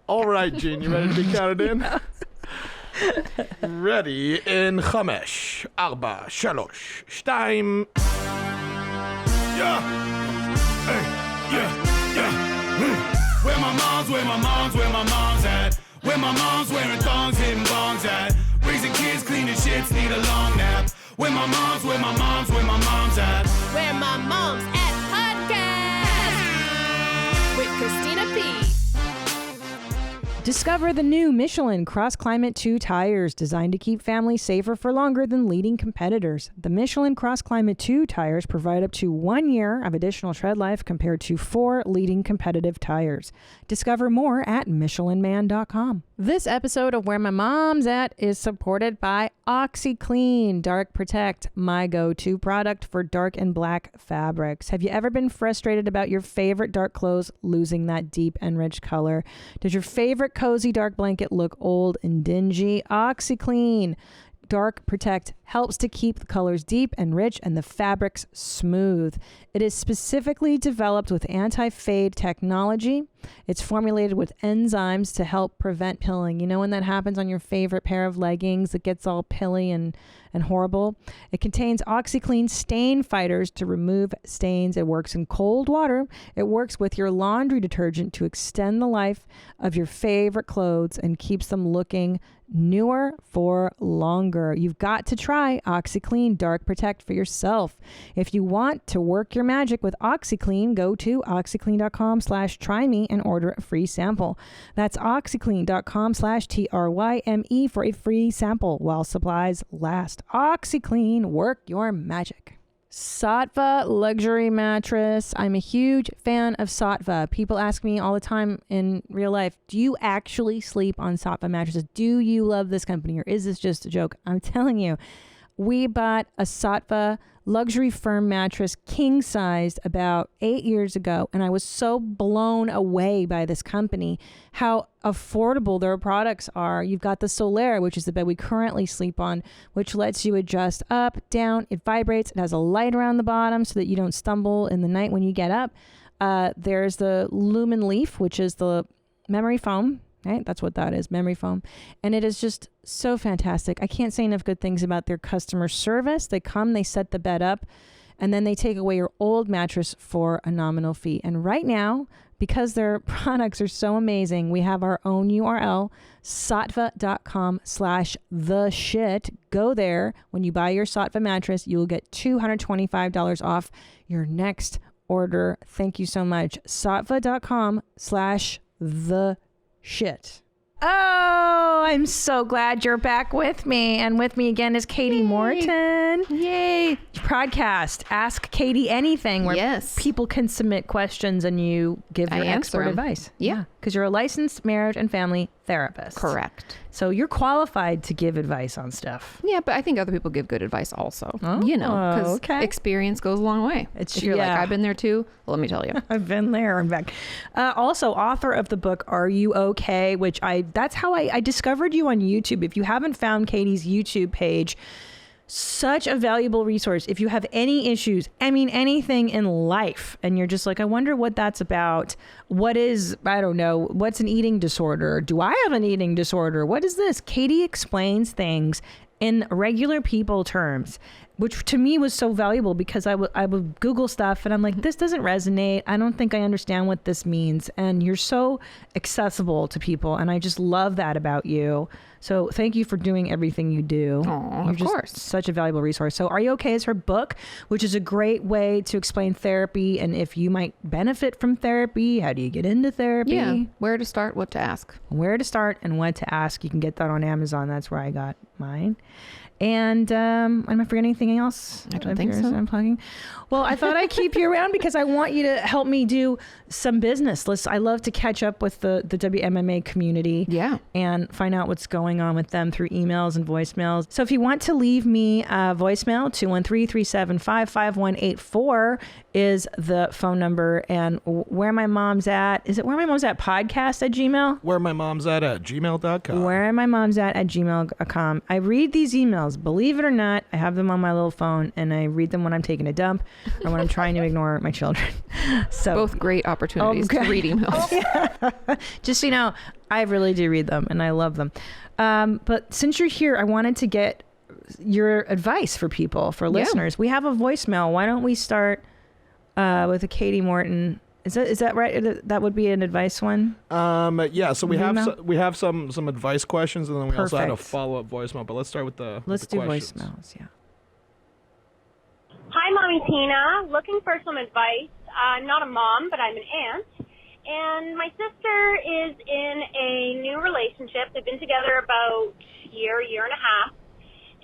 All right, Gene, you ready to be counted in? Ready in 5, 4, 3, 2. Yeah. Hey, yeah. Where my mom's at? Where my mom's wearing thongs, hitting bongs at? Raising kids, cleaning shits, need a long nap. Where my mom's at? Where My Mom's At podcast with Christina P. Discover the new Michelin Cross Climate 2 tires designed to keep families safer for longer than leading competitors. The Michelin Cross Climate 2 tires provide up to 1 year of additional tread life compared to 4 leading competitive tires. Discover more at MichelinMan.com. This episode of Where My Mom's At is supported by OxiClean Dark Protect, my go-to product for dark and black fabrics. Have you ever been frustrated about your favorite dark clothes losing that deep and rich color? Does your favorite cozy dark blanket look old and dingy? OxiClean Dark Protect helps to keep the colors deep and rich and the fabrics smooth. It is specifically developed with anti-fade technology. It's formulated with enzymes to help prevent pilling. You know when that happens on your favorite pair of leggings, it gets all pilly and horrible? It contains OxiClean stain fighters to remove stains. It works in cold water. It works with your laundry detergent to extend the life of your favorite clothes and keeps them looking newer for longer. You've got to try OxiClean Dark Protect for yourself. If you want to work your magic with OxiClean, go to oxyclean.com/tryme and order a free sample. That's oxyclean.com/TRYME for a free sample while supplies last. OxiClean, work your magic. Saatva luxury mattress. I'm a huge fan of Saatva. People ask me all the time in real life, do you actually sleep on Saatva mattresses? Do you love this company or is this just a joke? I'm telling you, we bought a Saatva luxury firm mattress, king sized, about 8 years ago. And I was so blown away by this company, how affordable their products are. You've got the Solaire, which is the bed we currently sleep on, which lets you adjust up, down. It vibrates. It has a light around the bottom so that you don't stumble in the night when you get up. There's the Lumen Leaf, which is the memory foam. Right? That's what that is, memory foam. And it is just so fantastic. I can't say enough good things about their customer service. They come, they set the bed up, and then they take away your old mattress for a nominal fee. And right now, because their products are so amazing, we have our own URL, saatva.com/theshit. Go there. When you buy your Saatva mattress, you will get $225 off your next order. Thank you so much. saatva.com/theshit. Oh, I'm so glad you're back with me. And with me again is Kati Morton. Yay. Podcast, Ask Kati Anything, where people can submit questions and you give your expert advice. Yeah. Because you're a licensed marriage and family therapist. Correct. So you're qualified to give advice on stuff. Yeah, but I think other people give good advice also. Oh, you know, because experience goes a long way. If you're like, I've been there too, well, let me tell you. I've been there and back. Also, author of the book, Are You Okay? Which that's how I discovered you on YouTube. If you haven't found Kati's YouTube page, such a valuable resource. If you have any issues, I mean, anything in life, and you're just like, I wonder what that's about. What is, I don't know, what's an eating disorder? Do I have an eating disorder? What is this? Kati explains things in regular people terms, which to me was so valuable because I would Google stuff and I'm like, this doesn't resonate. I don't think I understand what this means. And you're so accessible to people. And I just love that about you. So thank you for doing everything you do. You're of course. Such a valuable resource. So Are You Okay is her book, which is a great way to explain therapy. And if you might benefit from therapy, how do you get into therapy? Yeah. Where to start, what to ask. Where to start and what to ask. You can get that on Amazon. That's where I got mine. And am I forgetting anything else? I don't think so. I'm plugging. Well, I thought I'd keep you around because I want you to help me do some business. I love to catch up with the WMMA community. Yeah. And find out what's going on with them through emails and voicemails. So if you want to leave me a voicemail, 213-375-5184 is the phone number. And Where My Mom's At, is it Where My Mom's At podcast at Gmail? WhereMyMomsAt@gmail.com. WhereMyMomsAt@gmail.com. I read these emails. Believe it or not, I have them on my little phone, and I read them when I'm taking a dump or when I'm trying to ignore my children. So both great opportunities to read emails. Yeah. Just so you know, I really do read them, and I love them. But since you're here, I wanted to get your advice for people, for listeners. We have a voicemail. Why don't we start with a Kati Morton? Is that right? That would be an advice one. Yeah. So we have some advice questions, and then we also had a follow-up voicemail. But let's start with the voicemails. Yeah. Hi, Mommy Tina. Looking for some advice. I'm not a mom, but I'm an aunt. And my sister is in a new relationship. They've been together about a year and a half.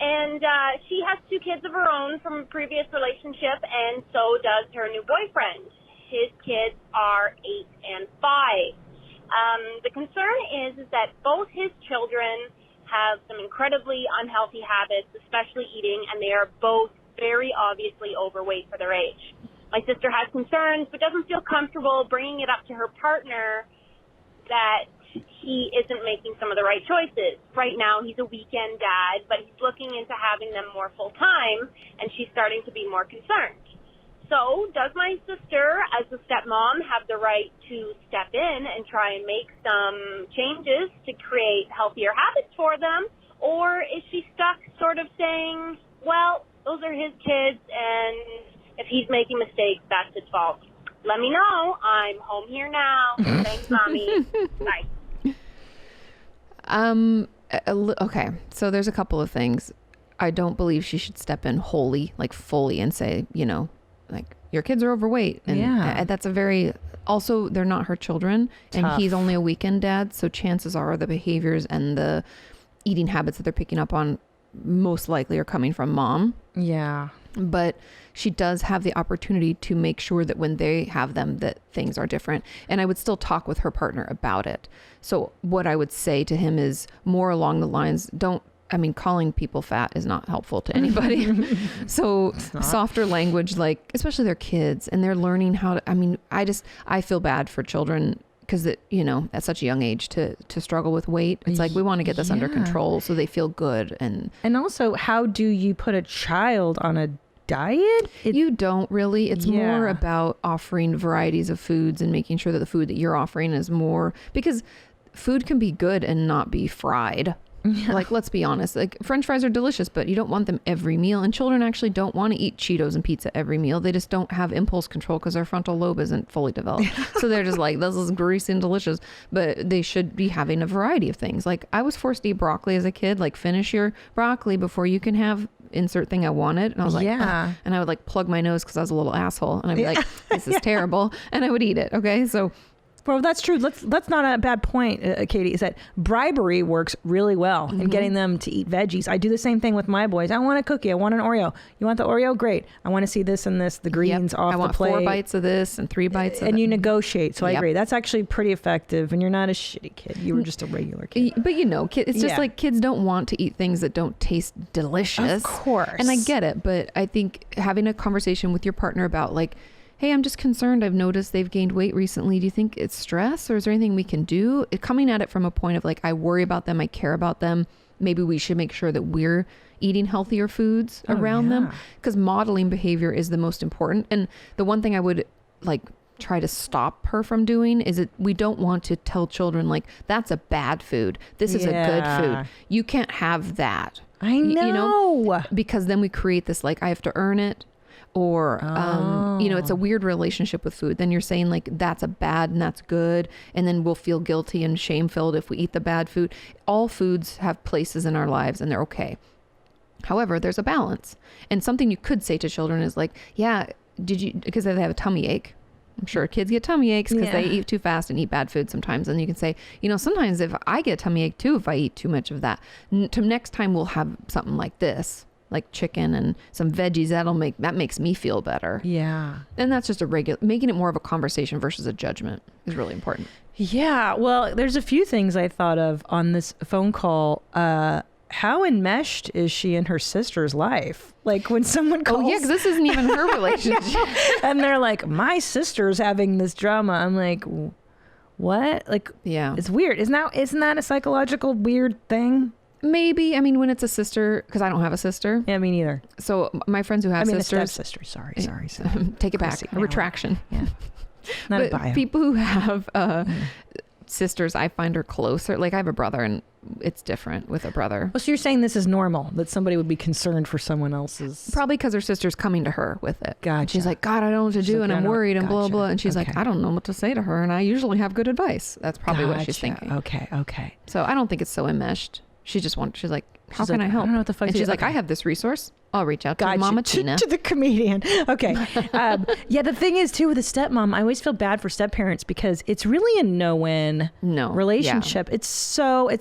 And she has 2 kids of her own from a previous relationship, and so does her new boyfriend. His kids are 8 and 5. The concern is that both his children have some incredibly unhealthy habits, especially eating, and they are both very obviously overweight for their age. My sister has concerns, but doesn't feel comfortable bringing it up to her partner that he isn't making some of the right choices. Right now, he's a weekend dad, but he's looking into having them more full-time, and she's starting to be more concerned. So, does my sister, as a stepmom, have the right to step in and try and make some changes to create healthier habits for them? Or is she stuck sort of saying, well, those are his kids, and if he's making mistakes, that's his fault? Let me know. I'm home here now. Thanks, Mommy. Bye. Okay, so there's a couple of things. I don't believe she should step in wholly, like fully, and say, like, your kids are overweight. And that's also, they're not her children. Tough. And he's only a weekend dad. So chances are the behaviors and the eating habits that they're picking up on most likely are coming from mom. Yeah. But she does have the opportunity to make sure that when they have them, that things are different. And I would still talk with her partner about it. So what I would say to him is more along the lines, calling people fat is not helpful to anybody. So softer language, like, especially their kids, and they're learning how to, I feel bad for children because at such a young age to struggle with weight. It's like, we want to get this under control so they feel good. And also, how do you put a child on a diet? You don't really. It's more about offering varieties of foods and making sure that the food that you're offering is more, because food can be good and not be fried. Yeah. Like, let's be honest, like, French fries are delicious, but you don't want them every meal. And children actually don't want to eat Cheetos and pizza every meal. They just don't have impulse control because their frontal lobe isn't fully developed. So they're just like, this is greasy and delicious, but they should be having a variety of things. Like, I was forced to eat broccoli as a kid, like, finish your broccoli before you can have insert thing I wanted. And I was like, ugh. And I would like plug my nose because I was a little asshole. And I'd be like, this is terrible. And I would eat it. Okay. So, well, that's true. That's not a bad point, Kati, is that bribery works really well in getting them to eat veggies. I do the same thing with my boys. I want a cookie. I want an Oreo. You want the Oreo? Great. I want to see this and this, the greens off the plate. I want 4 bites of this and 3 bites of that. And you negotiate. So I agree. That's actually pretty effective. And you're not a shitty kid. You were just a regular kid. But it's just like, kids don't want to eat things that don't taste delicious. Of course. And I get it. But I think having a conversation with your partner about, like, hey, I'm just concerned. I've noticed they've gained weight recently. Do you think it's stress, or is there anything we can do? Coming at it from a point of like, I worry about them. I care about them. Maybe we should make sure that we're eating healthier foods around them, because modeling behavior is the most important. And the one thing I would like try to stop her from doing is that we don't want to tell children like, that's a bad food. This is a good food. You can't have that. I know. Because then we create this, like, I have to earn it. Or, it's a weird relationship with food. Then you're saying like, that's a bad and that's good. And then we'll feel guilty and shame-filled if we eat the bad food. All foods have places in our lives and they're okay. However, there's a balance. And something you could say to children is like, because they have a tummy ache. I'm sure kids get tummy aches because they eat too fast and eat bad food sometimes. And you can say, sometimes if I get a tummy ache too, if I eat too much of that, next time we'll have something like this, like chicken and some veggies. That makes me feel better. Yeah. And that's just making it more of a conversation versus a judgment is really important. Yeah. Well, there's a few things I thought of on this phone call. How enmeshed is she in her sister's life? Like when someone calls. Oh yeah, because this isn't even her relationship. And they're like, my sister's having this drama. I'm like, what? Like, it's weird. Isn't that a psychological weird thing? Maybe. I mean, when it's a sister, because I don't have a sister. Yeah, me neither. So my friends who have sisters. A stepsister. Sorry. Take it back. A retraction. Yeah. Not but a bio. people who have sisters, I find are closer. Like I have a brother and it's different with a brother. Well, so you're saying this is normal, that somebody would be concerned for someone else's... Probably because her sister's coming to her with it. Gotcha. She's like, God, I don't know what to do, like, and I'm worried, and blah, gotcha. blah. And she's like, Okay. I don't know what to say to her, and I usually have good advice. That's probably what she's Gotcha. thinking. Okay. So I don't think it's so enmeshed. She's like, how She's can like, I help? I don't know what the fuck and to she's do. like, Okay. I have this resource. I'll reach out to Gotcha. Mama Tina. To the comedian. Okay. Yeah, the thing is, too, with a stepmom, I always feel bad for step-parents because it's really a no-win relationship. Yeah. It's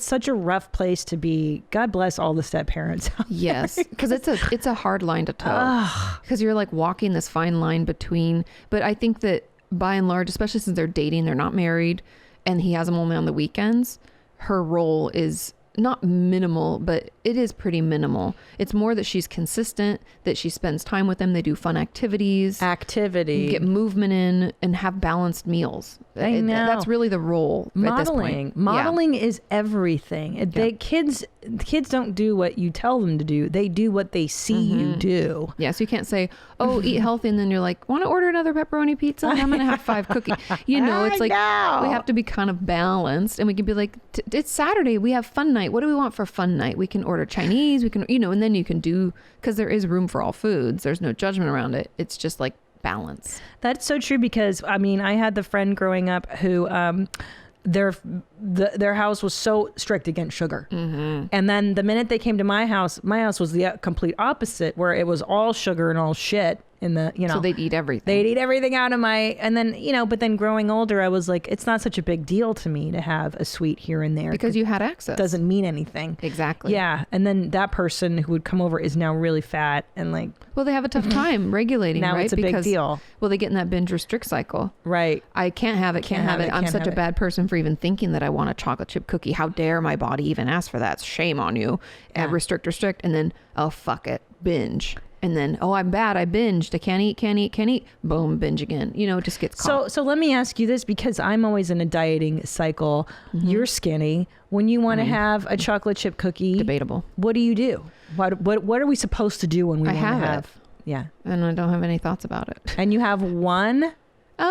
such a rough place to be. God bless all the step-parents. Yes, because it's a hard line to toe. Because you're like walking this fine line between. But I think that by and large, especially since they're dating, they're not married, and he has them only on the weekends, her role is not minimal, but it is pretty minimal. It's more that she's consistent, that she spends time with them. They do fun activities, get movement in, and have balanced meals. I know. That's really the role at this point. Modeling is everything. Kids don't do what you tell them to do. They do what they see you do. Yeah, so you can't say, oh, eat healthy, and then you're like, want to order another pepperoni pizza? I'm going to have 5 cookies. It's like, we have to be kind of balanced, and we can be like, it's Saturday, we have fun night. What do we want for fun night? We can order Chinese, we can, and then you can do, because there is room for all foods. There's no judgment around it. It's just like balance. That's so true because, I mean, I had the friend growing up who... their house was so strict against sugar. And then the minute they came to my house was the complete opposite, where it was all sugar and all shit in the, So they'd eat everything. They'd eat everything out of my, and then, but then growing older, I was like, it's not such a big deal to me to have a sweet here and there. Because you had access. It doesn't mean anything. Exactly. Yeah. And then that person who would come over is now really fat and like. Well, they have a tough time regulating, now right? It's a big deal. Well, they get in that binge restrict cycle. Right. I can't have it, can't have it. I'm such a bad person for even thinking that I want a chocolate chip cookie. How dare my body even ask for that? Shame on you. And restrict. And then, oh, fuck it. Binge. And then, oh, I'm bad. I binged. I can't eat. Boom, binge again. It just gets caught. So let me ask you this, because I'm always in a dieting cycle. You're skinny. When you want to have a chocolate chip cookie, debatable. What do? What are we supposed to do when we want to have? Yeah. And I don't have any thoughts about it. And you have one?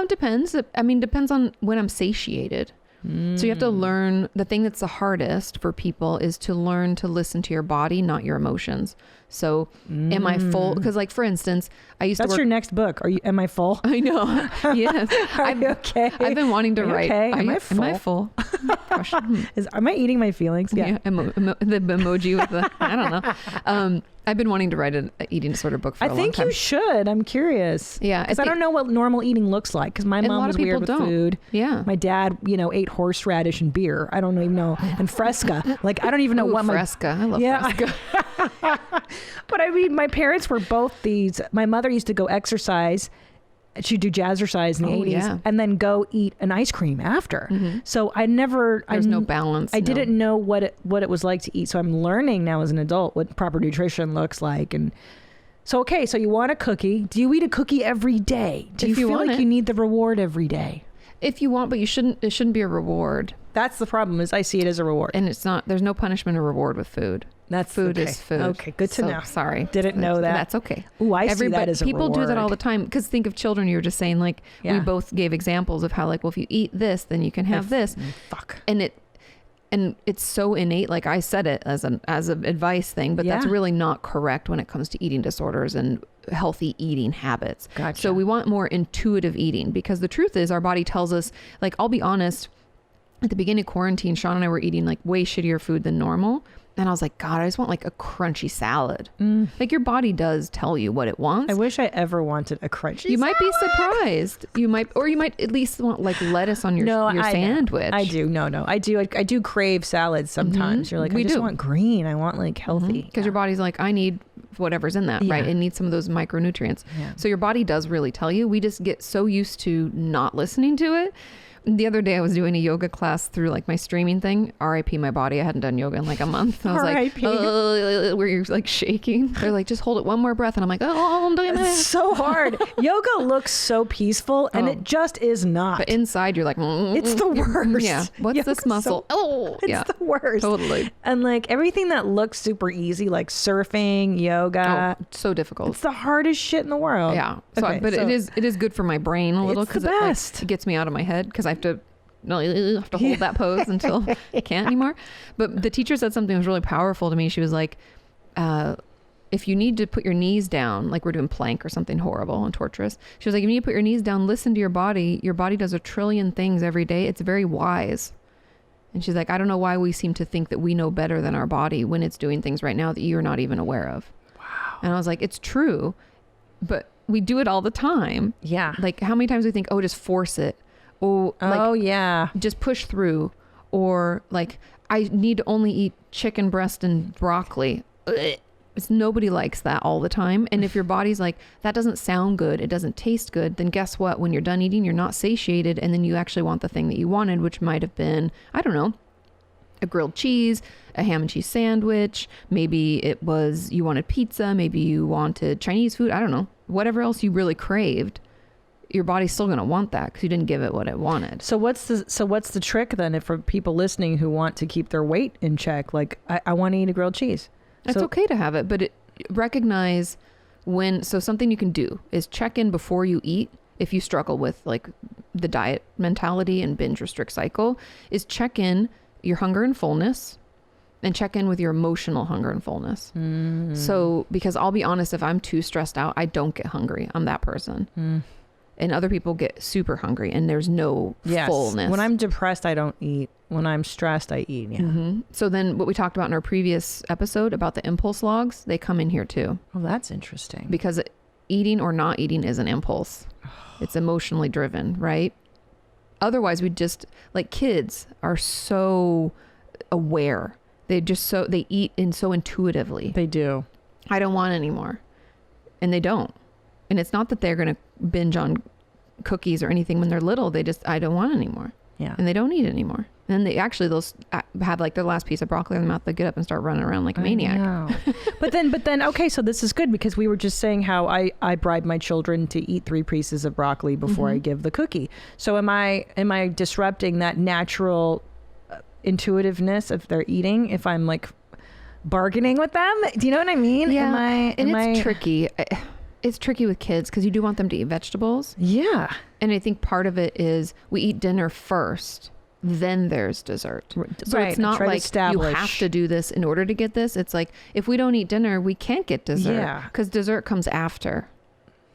Depends. I mean, depends on when I'm satiated. So you have to learn. The thing that's the hardest for people is to learn to listen to your body, not your emotions. So am I full? Because like, for instance, I used to work. That's your next book. Am I full? I know. Yes. Are you okay? I've been wanting to write. Okay? Am I full? Gosh. Am I eating my feelings? Yeah. The emoji with the, I don't know. I've been wanting to write an eating disorder book for a long time. I think you should. I'm curious. Yeah. Because I don't know what normal eating looks like. Because my mom was weird with food. Yeah. My dad, ate horseradish and beer. I don't even know. And Fresca. Like, I don't even know what Fresca. I love Fresca. But I mean, my parents were both these. My mother used to go exercise. She'd do jazzercise in the 80s and then go eat an ice cream after. So I never... There's no balance. I didn't know what it was like to eat. So I'm learning now as an adult what proper nutrition looks like. And so, okay, so you want a cookie. Do you eat a cookie every day? Do you feel like you need the reward every day? If you want, but it shouldn't be a reward. That's the problem, is I see it as a reward. And it's not, there's no punishment or reward with food. Food is food. Okay, good to know. Sorry. Didn't know that. That's okay. Ooh, I see that as a people reward. do that all the time. Because think of children, you were just saying, like, we both gave examples of how, like, well, if you eat this, then you can have this. Fuck. And it's so innate, like I said it as an advice thing, but that's really not correct when it comes to eating disorders and healthy eating habits. Gotcha. So we want more intuitive eating, because the truth is our body tells us, like, I'll be honest, at the beginning of quarantine, Sean and I were eating like way shittier food than normal. And I was like, God, I just want like a crunchy salad. Like, your body does tell you what it wants. I wish I ever wanted a crunchy salad. You might be surprised. You might at least want like lettuce on your sandwich. I do. No. I do crave salads sometimes. You're like, I just want green. I want like healthy. Because your body's like, I need whatever's in that, right? It needs some of those micronutrients. Yeah. So your body does really tell you. We just get so used to not listening to it. The other day I was doing a yoga class through like my streaming thing. RIP my body. I hadn't done yoga in like a month. I was RIP. like, where you're like shaking. They're like, just hold it one more breath. And I'm like, oh, I'm doing It's it. so hard. Yoga looks so peaceful and it just is not. But inside you're like, it's the worst. Yeah. What's Yoga's this muscle? It's the worst. Totally. And like everything that looks super easy, like surfing, yoga. So difficult. It's the hardest shit in the world. Yeah. So, Okay, but so it is good for my brain a little it's the because best. it gets me out of my head because I have to hold that pose until I can't anymore. But the teacher said something that was really powerful to me. She was like, if you need to put your knees down, like we're doing plank or something horrible and torturous. She was like, if you need to put your knees down, listen to your body. Your body does 1 trillion things every day. It's very wise. And she's like, I don't know why we seem to think that we know better than our body when it's doing things right now that you're not even aware of. Wow. And I was like, it's true, but we do it all the time. Yeah. Like how many times we think, oh, just force it. Oh, like, yeah. just push through. Or like, I need to only eat chicken breast and broccoli. Nobody likes that all the time. And if your body's like, that doesn't sound good, it doesn't taste good, then guess what? When you're done eating, you're not satiated. And then you actually want the thing that you wanted, which might have been, I don't know, a grilled cheese, a ham and cheese sandwich. Maybe it was, you wanted pizza. Maybe you wanted Chinese food. I don't know. Whatever else you really craved, your body's still going to want that because you didn't give it what it wanted. So what's the trick then if for people listening who want to keep their weight in check? Like I want to eat a grilled cheese. It's okay to have it, but recognize when, so something you can do is check in before you eat. If you struggle with like the diet mentality and binge restrict cycle, is check in your hunger and fullness and check in with your emotional hunger and fullness. So, because I'll be honest, if I'm too stressed out, I don't get hungry. I'm that person. And other people get super hungry and there's no fullness. When I'm depressed, I don't eat. When I'm stressed, I eat. Yeah. So then what we talked about in our previous episode about the impulse logs, they come in here too. Oh, that's interesting. Because eating or not eating is an impulse. It's emotionally driven, right? Otherwise, we just, like kids are so aware. They eat in so intuitively. They do. I don't want anymore. And they don't. And it's not that they're going to binge on cookies or anything when they're little. They just, I don't want anymore. Yeah. And they don't eat anymore. And then they'll have like their last piece of broccoli in their mouth. They get up and start running around like a maniac. But then, okay, so this is good because we were just saying how I bribe my children to eat 3 pieces of broccoli before I give the cookie. So am I disrupting that natural intuitiveness of their eating if I'm like bargaining with them? Do you know what I mean? Yeah. It's tricky. It's tricky with kids because you do want them to eat vegetables. Yeah. And I think part of it is we eat dinner first, then there's dessert. So Right. it's not Try to like you establish. have to do this in order to get this. It's like if we don't eat dinner, we can't get dessert. Yeah. Because dessert comes after,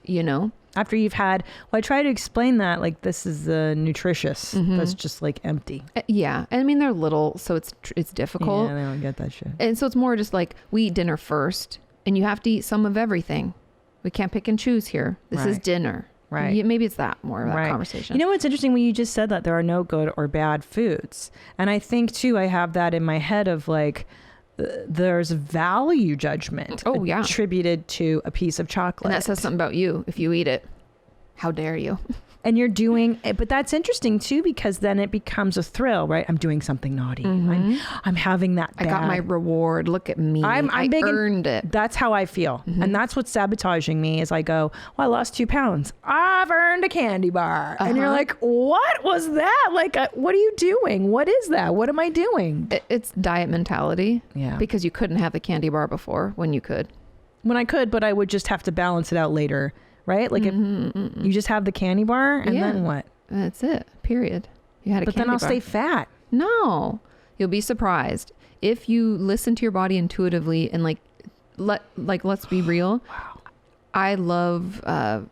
you know? After you've had, I try to explain that like this is nutritious. That's just like empty. Yeah. And I mean, they're little, so it's difficult. Yeah, they don't get that shit. And so it's more just like we eat dinner first and you have to eat some of everything. We can't pick and choose here. This is dinner. Right. Maybe it's that more of that conversation. You know what's interesting when you just said that there are no good or bad foods. And I think too, I have that in my head of like, there's value judgment attributed to a piece of chocolate. And that says something about you if you eat it. How dare you? And you're doing it, but that's interesting too, because then it becomes a thrill, right? I'm doing something naughty. I'm having that. I got my reward. Look at me. I earned it. That's how I feel. And that's what's sabotaging me is I go, well, I lost 2 pounds. I've earned a candy bar. And you're like, what was that? Like, what are you doing? What is that? What am I doing? It's diet mentality. Yeah. Because you couldn't have the candy bar before when you could. When I could, but I would just have to balance it out later. Right? Like if you just have the candy bar and then what? That's it. Period. You had a but candy bar. then I'll stay fat. No. You'll be surprised. If you listen to your body intuitively and let's be real. Wow. I love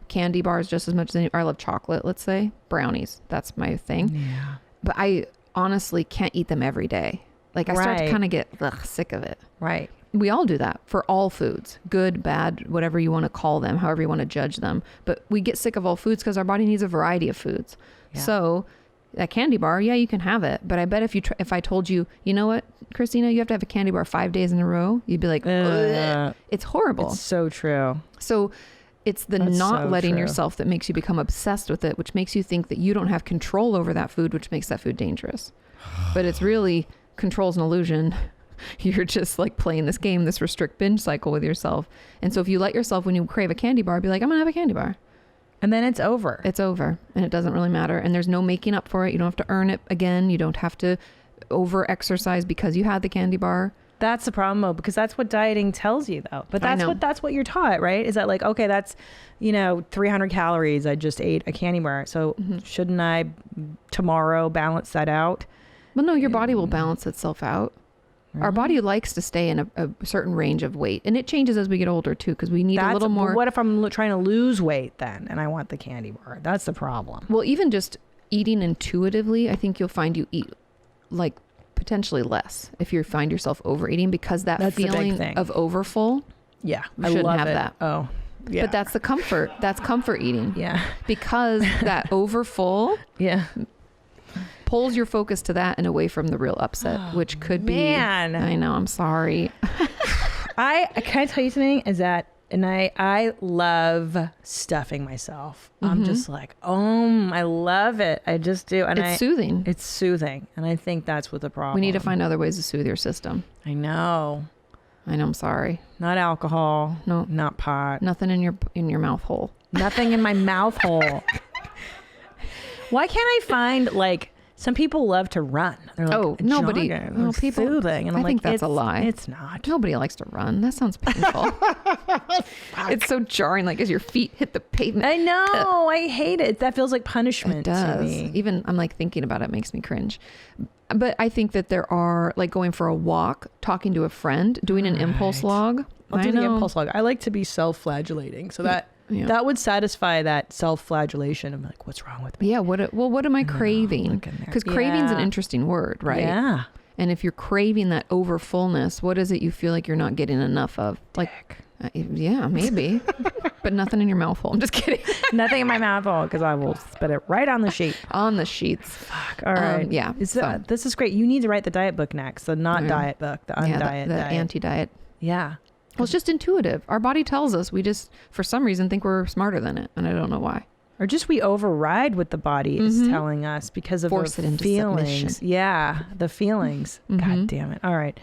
candy bars just as much as I love chocolate, let's say. Brownies. That's my thing. Yeah. But I honestly can't eat them every day. Like I start to kind of get sick of it. Right. We all do that for all foods, good, bad, whatever you want to call them, however you want to judge them. But we get sick of all foods because our body needs a variety of foods. Yeah. So that candy bar, yeah, you can have it. But I bet if I told you, you know what, Christina, you have to have a candy bar 5 days in a row, you'd be like, it's horrible. It's so true. So It's the That's not so letting true. yourself that makes you become obsessed with it, which makes you think that you don't have control over that food, which makes that food dangerous. But it's really control's an illusion. You're just like playing this game, this restrict binge cycle with yourself. And so if you let yourself, when you crave a candy bar, be like, I'm gonna have a candy bar. And then it's over. It's over and it doesn't really matter. And there's no making up for it. You don't have to earn it again. You don't have to over exercise because you had the candy bar. That's the problem, though, because that's what dieting tells you, though. But I know. that's what you're taught, right? Is that like, okay, that's 300 calories. I just ate a candy bar, so shouldn't I tomorrow balance that out? Well, no, your body will balance itself out. Our body likes to stay in a certain range of weight, and it changes as we get older too, because we need a little more. But what if I'm trying to lose weight then, and I want the candy bar? That's the problem. Well, even just eating intuitively, I think you'll find you eat like potentially less if you find yourself overeating, because that's the big feeling thing. Of overfull. Yeah, you shouldn't have that. Oh, yeah. But that's the comfort. That's comfort eating. Yeah. Because that overfull. Yeah. Pulls your focus to that and away from the real upset, which could be. I know. I'm sorry. I can I tell you something? Is that, and I love stuffing myself. I'm just like, I love it. I just do. And it's soothing. It's soothing. And I think that's what the problem. We need to find other ways to soothe your system. I know. I'm sorry. Not alcohol. No. Not pot. Nothing in your mouth hole. Nothing in my mouth hole. Why can't I find like, some people love to run. They're like, nobody. People soothing. And I I'm think like, that's a lie. It's not. Nobody likes to run. That sounds painful. It's so jarring, like as your feet hit the pavement. I know. I hate it. That feels like punishment. It does. To me. Even I'm like thinking about it makes me cringe. But I think that there are like going for a walk, talking to a friend, doing an impulse log. I'll do the impulse log. I like to be self-flagellating, so that that would satisfy that self-flagellation. I'm like, what's wrong with me? Yeah. What am I craving? Because craving's an interesting word, right? Yeah. And if you're craving that over fullness, what is it you feel like you're not getting enough of? Like, yeah, maybe, but nothing in your mouth hole. I'm just kidding. Nothing in my mouth hole, because I will spit it right on the sheet. On the sheets. Fuck. All right. Yeah. This is great. You need to write the diet book next. The not diet book. The undiet. The diet. anti-diet. Yeah. Well, it's just intuitive. Our body tells us. We just, for some reason, think we're smarter than it, and I don't know why. Or just we override what the body is telling us because of Force the it into feelings. submission. Yeah, the feelings. God damn it. All right.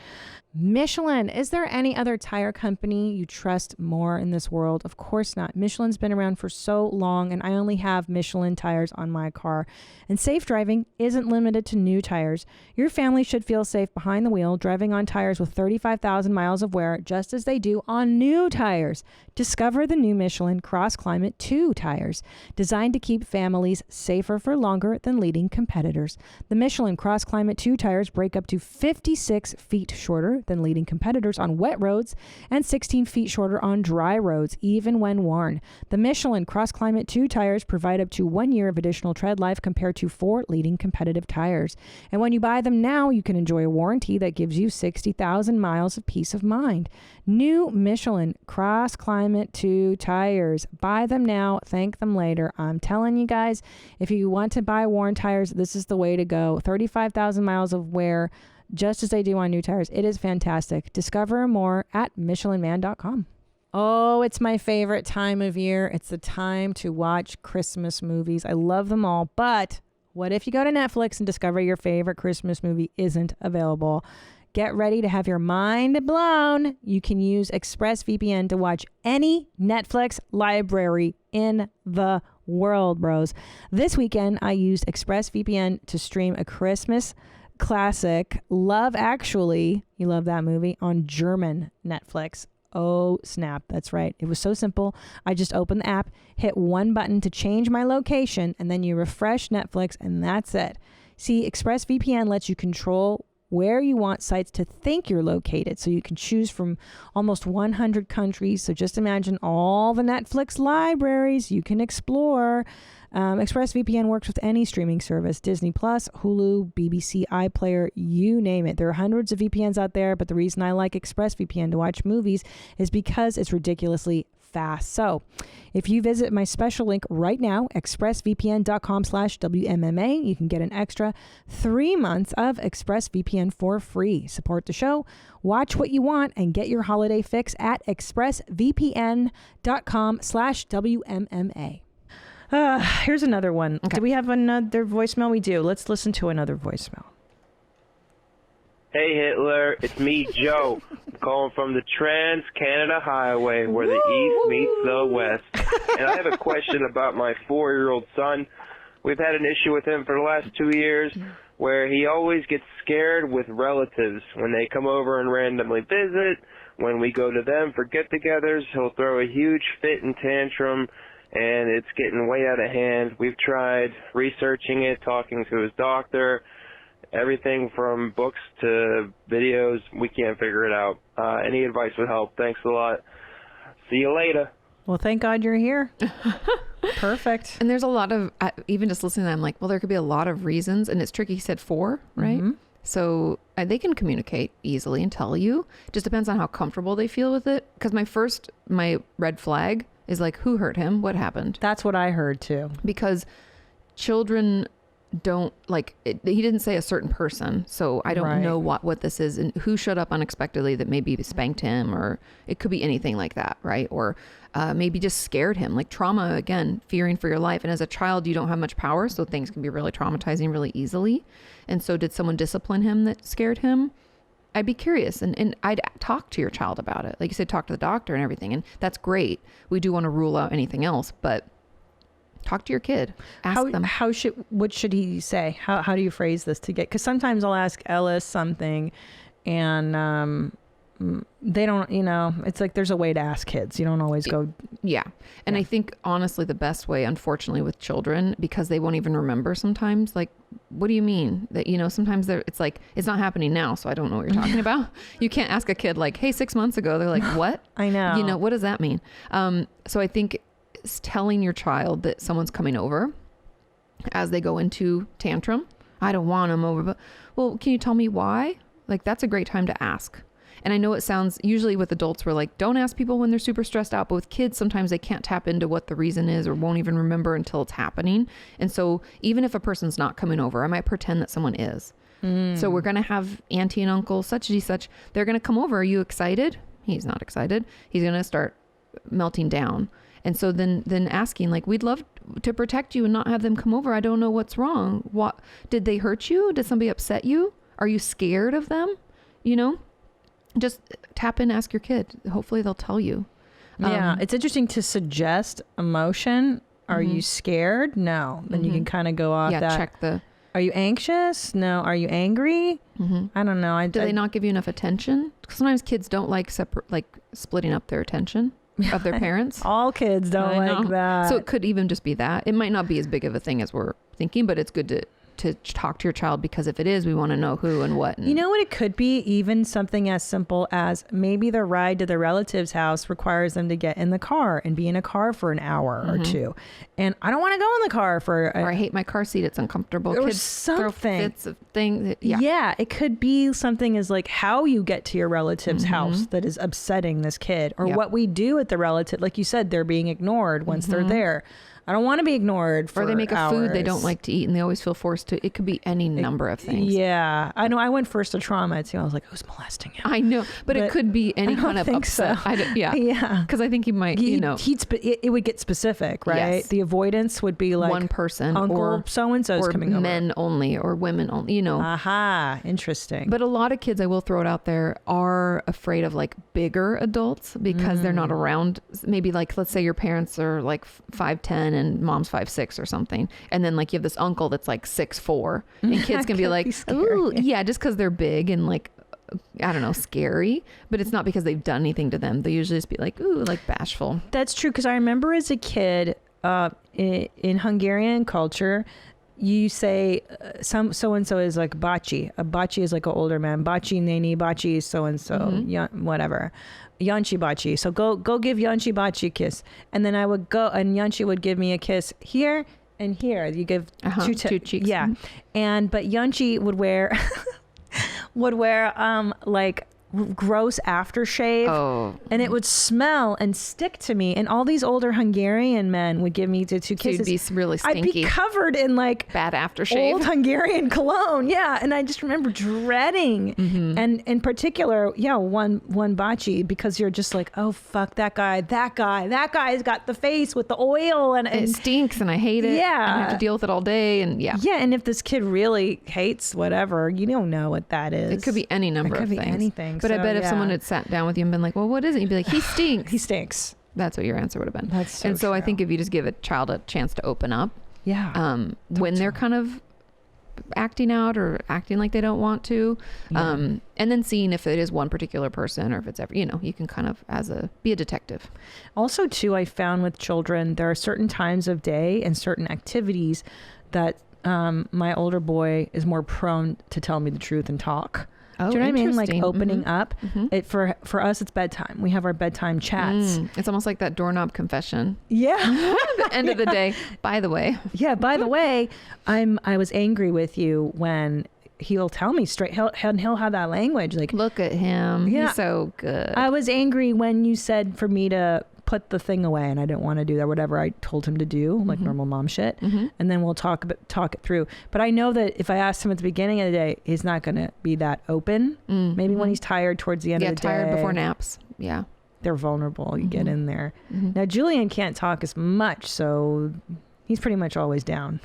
Michelin. Is there any other tire company you trust more in this world? Of course not. Michelin's been around for so long, and I only have Michelin tires on my car. And safe driving isn't limited to new tires. Your family should feel safe behind the wheel, driving on tires with 35,000 miles of wear, just as they do on new tires. Discover the new Michelin Cross Climate 2 tires, designed to keep families safer for longer than leading competitors. The Michelin Cross Climate 2 tires break up to 56 feet shorter than leading competitors on wet roads and 16 feet shorter on dry roads, even when worn. The Michelin Cross Climate 2 tires provide up to 1 year of additional tread life compared to 4 leading competitive tires. And when you buy them now, you can enjoy a warranty that gives you 60,000 miles of peace of mind. New Michelin Cross Climate 2 tires. Buy them now, thank them later. I'm telling you guys, if you want to buy worn tires, this is the way to go. 35,000 miles of wear, just as they do on new tires. It is fantastic. Discover more at michelinman.com. Oh, it's my favorite time of year. It's the time to watch Christmas movies. I love them all, but what if you go to Netflix and discover your favorite Christmas movie isn't available? Get ready to have your mind blown. You can use ExpressVPN to watch any Netflix library in the world, bros. This weekend, I used ExpressVPN to stream a Christmas classic, Love Actually. You love that movie, on German Netflix. Oh, snap. That's right. It was so simple. I just opened the app, hit one button to change my location, and then you refresh Netflix, and that's it. See, ExpressVPN lets you control where you want sites to think you're located. So you can choose from almost 100 countries. So just imagine all the Netflix libraries you can explore. ExpressVPN works with any streaming service, Disney Plus, Hulu, BBC iPlayer, you name it. There are hundreds of VPNs out there, but the reason I like ExpressVPN to watch movies is because it's ridiculously fast. So if you visit my special link right now, expressvpn.com/WMMA, you can get an extra 3 months of ExpressVPN for free. Support the show, watch what you want, and get your holiday fix at expressvpn.com/WMMA. Here's another one. Okay. Do we have another voicemail? We do. Let's listen to another voicemail. Hey Hitler, it's me, Joe, calling from the Trans-Canada Highway where the East meets the West. And I have a question about my 4-year-old son. We've had an issue with him for the last 2 years where he always gets scared with relatives. When they come over and randomly visit, when we go to them for get-togethers, he'll throw a huge fit and tantrum, and it's getting way out of hand. We've tried researching it, talking to his doctor, everything from books to videos. We can't figure it out. Any advice would help. Thanks a lot. See you later. Well, thank God you're here. Perfect. And there's a lot of, even just listening to that, I'm like, well, there could be a lot of reasons. And it's tricky. He said 4, right? Mm-hmm. So they can communicate easily and tell you. Just depends on how comfortable they feel with it. Because my red flag is like, who hurt him? What happened? That's what I heard too. Because children don't like it, he didn't say a certain person, so I don't know what this is and who showed up unexpectedly that maybe spanked him, or it could be anything like that, right? Or maybe just scared him, like trauma, again, fearing for your life. And as a child, you don't have much power, so things can be really traumatizing really easily. And so did someone discipline him that scared him? I'd be curious, and I'd talk to your child about it. Like you said, talk to the doctor and everything, and that's great. We do want to rule out anything else, but talk to your kid. Ask them. What should he say? How do you phrase this to get? Because sometimes I'll ask Ellis something, and they don't. It's like there's a way to ask kids. You don't always go. Yeah, and I think honestly the best way, unfortunately, with children, because they won't even remember sometimes. Like, what do you mean? That sometimes it's like it's not happening now, so I don't know what you're talking about. You can't ask a kid like, "Hey, 6 months ago." They're like, "What?" I know. What does that mean? So I think telling your child that someone's coming over as they go into tantrum. I don't want them over, but well, can you tell me why? Like, that's a great time to ask. And I know it sounds, usually with adults, we're like, don't ask people when they're super stressed out. But with kids, sometimes they can't tap into what the reason is or won't even remember until it's happening. And so even if a person's not coming over, I might pretend that someone is. So we're going to have auntie and uncle, such and such. They're going to come over. Are you excited? He's not excited. He's going to start melting down. And so then asking, like, we'd love to protect you and not have them come over. I don't know what's wrong. What did they hurt you? Did somebody upset you? Are you scared of them? Just tap in, ask your kid. Hopefully they'll tell you. Yeah, it's interesting to suggest emotion. Are you scared? No. Then you can kind of go off that. Yeah, check the. Are you anxious? No. Are you angry? I don't know. Do they not give you enough attention? Sometimes kids don't like splitting up their attention of their parents. All kids don't like that. So it could even just be that. It might not be as big of a thing as we're thinking, but it's good to talk to your child, because if it is, we want to know who and what. And you know what it could be? Even something as simple as maybe the ride to the relative's house requires them to get in the car and be in a car for an hour or two. And I don't want to go in the car for... or I hate my car seat. It's uncomfortable. Or Kids something. Throw fits of things. Yeah, it could be something as like how you get to your relative's house that is upsetting this kid, or what we do at the relative. Like you said, they're being ignored once they're there. I don't want to be ignored for Or they make hours. a food they don't like to eat and they always feel forced to. It could be any number of things. Yeah. I know. I went first to trauma too. I was like, who's molesting him? I know. But it could be any kind of upset. So. Yeah. Because I think he might, it would get specific, right? Yes. The avoidance would be like one person Uncle or so-and-so's coming over. Men only or women only, Aha. Interesting. But a lot of kids, I will throw it out there, are afraid of like bigger adults because they're not around. Maybe like, let's say your parents are like 5'10" and mom's 5'6" or something. And then like you have this uncle that's like 6'4", and kids can be like, ooh, yeah, just because they're big and like, I don't know, scary, but it's not because they've done anything to them. They usually just be like, ooh, like bashful. That's true. Because I remember as a kid, in Hungarian culture, you say some so-and-so is like bachi. A bachi is like an older man. Bachi neni, bachi is so-and-so, whatever. Yanchi bachi. So go give Yanchi bachi a kiss. And then I would go and Yanchi would give me a kiss here and here. You give two cheeks. Yeah. But Yanchi would wear like gross aftershave. Oh. And it would smell and stick to me. And all these older Hungarian men would give me two So kisses. you'd be really I'd stinky. be covered in like Bad aftershave. old Hungarian cologne. Yeah. And I just remember dreading. And in particular, one bachi, because you're just like, oh, fuck that guy's got the face with the oil. And it stinks and I hate it. Yeah. I have to deal with it all day. And yeah. Yeah. And if this kid really hates whatever, you don't know what that is. It could be any number of things. It could be anything. But I bet if someone had sat down with you and been like, well, what is it? You'd be like, he stinks. He stinks. That's what your answer would have been. That's so And so I true. think if you just give a child a chance to open up, Yeah. when they're kind of acting out or acting like they don't want to, and then seeing if it is one particular person or if it's ever, you can kind of be a detective. Also, too, I found with children, there are certain times of day and certain activities that my older boy is more prone to tell me the truth and talk. Oh, Do you know what I mean? Like interesting. opening up. It for us, it's bedtime. We have our bedtime chats. It's almost like that doorknob confession. Yeah. At the end of the day, by the way. Yeah. By the way, I was angry with you when he'll tell me straight. He'll have that language like, Look at him. Yeah. He's so good. I was angry when you said for me to put the thing away and I didn't want to do that, whatever I told him to do, like normal mom shit. And then we'll talk it through. But I know that if I asked him at the beginning of the day, he's not going to be that open. Maybe when he's tired towards the end of the day. tired before naps. Yeah. They're vulnerable. You get in there. Now, Julian can't talk as much, so he's pretty much always down.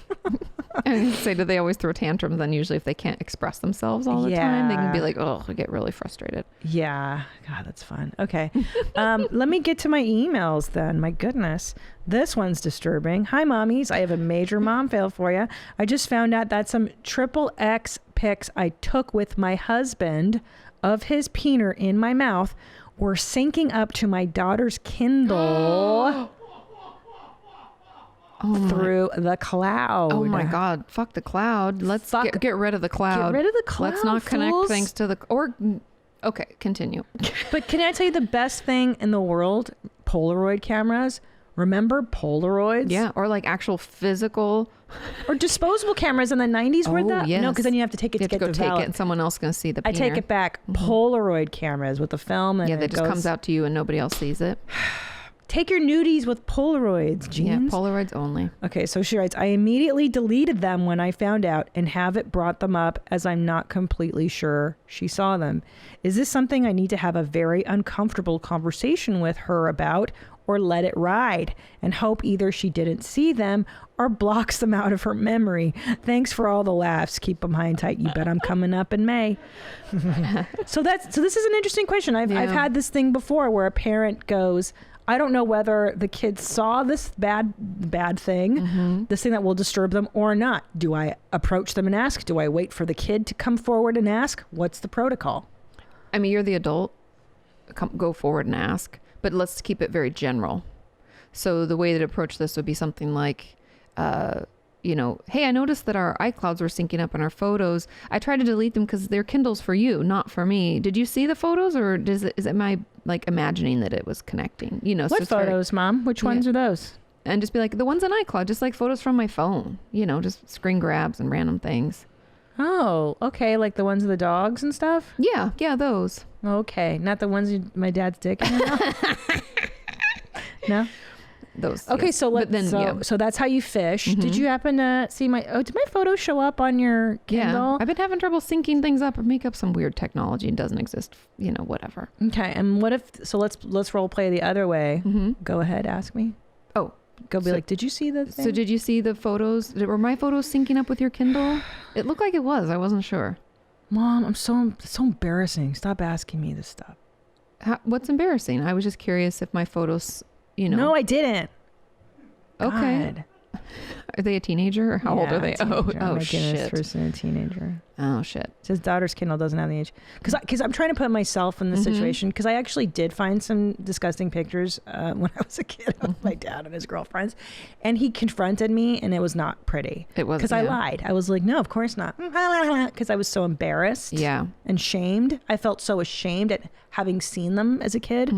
And say, do they always throw tantrums? Then usually if they can't express themselves all the time, they can be like, oh, I get really frustrated. Yeah. God, that's fun. Okay. Let me get to my emails then. My goodness. This one's disturbing. Hi, mommies. I have a major mom fail for you. I just found out that some XXX pics I took with my husband of his peener in my mouth were syncing up to my daughter's Kindle through the cloud. Oh my God. Fuck the cloud. Let's get rid of the cloud. Get rid of the cloud. Let's not connect fools. things to the, okay, continue. But can I tell you the best thing in the world? Polaroid cameras. Remember Polaroids? Yeah. Or like actual physical. Or disposable cameras in the 90s were that? yes. No, because then you have to take it You to have to get go take developed. it and someone else is going to see the I take peener. it back. Polaroid cameras with the film. And Yeah, it that just goes, comes out to you and nobody else sees it. Take your nudies with Polaroids, jeans. Yeah, Polaroids only. Okay, so she writes, I immediately deleted them when I found out and have it brought them up as I'm not completely sure she saw them. Is this something I need to have a very uncomfortable conversation with her about or let it ride and hope either she didn't see them or blocks them out of her memory? Thanks for all the laughs. Keep them high and tight. You bet I'm coming up in May. So this is an interesting question. I've had this thing before where a parent goes, I don't know whether the kids saw this bad thing, this thing that will disturb them or not. Do I approach them and ask? Do I wait for the kid to come forward and ask? What's the protocol? I mean, you're the adult. Go forward and ask, but let's keep it very general. So the way to approach this would be something like, hey, I noticed that our iClouds were syncing up in our photos. I tried to delete them because they're Kindles for you, not for me. Did you see the photos, or is it my like imagining that it was connecting? What photos, Mom? Which ones are those? And just be like, the ones on iCloud, just like photos from my phone. Just screen grabs and random things. Oh, okay, like the ones of the dogs and stuff. Yeah, those. Okay, not the ones my dad's dick in your mouth? No. Those. Okay, yes. so so that's how you fish. Did you happen to see did my photo show up on your Kindle? Yeah, I've been having trouble syncing things up or make up some weird technology. It doesn't exist, whatever. Okay, and what if, so let's role play the other way. Go ahead, ask me. Oh, Go be like, did you see the thing? So did you see the photos? Were my photos syncing up with your Kindle? It looked like it was. I wasn't sure. Mom, it's so embarrassing. Stop asking me this stuff. What's embarrassing? I was just curious if my photos, No, I didn't. Okay. God. Are they a teenager or how old are they? Oh shit. This person a teenager. Oh shit. His daughter's Kindle doesn't have the age. Because I'm trying to put myself in this situation, because I actually did find some disgusting pictures when I was a kid of my dad and his girlfriends, and he confronted me, and it was not pretty. It was, because I lied. I was like, no, of course not, because I was so embarrassed. Yeah. And shamed. I felt so ashamed at having seen them as a kid.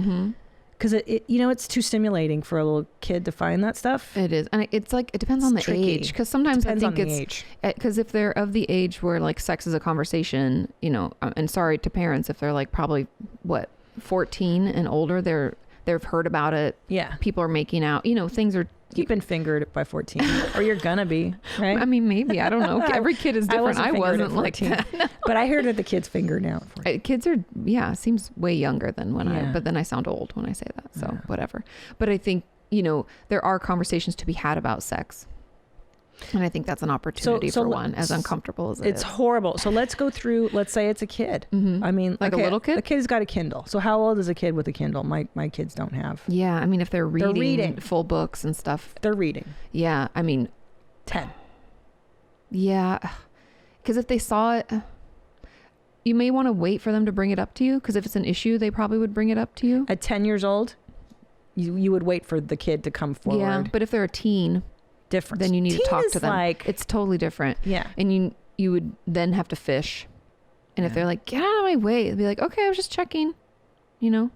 Because it's too stimulating for a little kid to find that stuff. It is. And it's like, it depends on the tricky. age. Because sometimes Depends I think on the it's, because if they're of the age where like sex is a conversation, and sorry to parents, if they're like probably 14 and older, they've heard about it. Yeah. People are making out, things are. You've been fingered by 14 or you're gonna be, right? I mean, maybe, I don't know. Every kid is different. I wasn't like 14. that. But I heard that the kids finger now. Kids are, seems way younger than but then I sound old when I say that. So whatever. But I think, there are conversations to be had about sex. And I think that's an opportunity for one, as uncomfortable as it is. It's horrible. So let's go through, let's say it's a kid. Mm-hmm. I mean, like a little kid? The kid's got a Kindle. So how old is a kid with a Kindle? My kids don't have. Yeah. I mean, if they're reading full books and stuff. They're reading. Yeah. I mean. 10. Yeah. Because if they saw it, you may want to wait for them to bring it up to you. Because if it's an issue, they probably would bring it up to you. At 10 years old, you would wait for the kid to come forward. Yeah. But if they're a teen. Different. Then you need to talk to them. Like, it's totally different. Yeah. And you would then have to fish. And if they're like, get out of my way, it'd be like, okay, I was just checking, And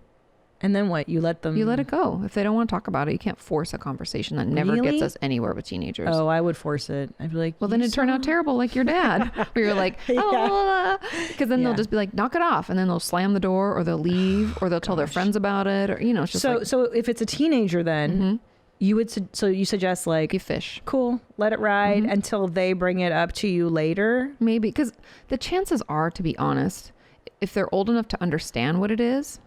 then what? You let them. You let it go. If they don't want to talk about it, you can't force a conversation. That never gets us anywhere with teenagers. Oh, I would force it. I'd be like, well, then it'd turn out terrible like your dad. Where you're like, because then they'll just be like, knock it off. And then they'll slam the door or they'll leave or they'll tell their friends about it. Or, it's just so if it's a teenager, then you would, you suggest like, you fish. Cool. Let it ride until they bring it up to you later. Maybe because the chances are, to be honest, if they're old enough to understand what it is,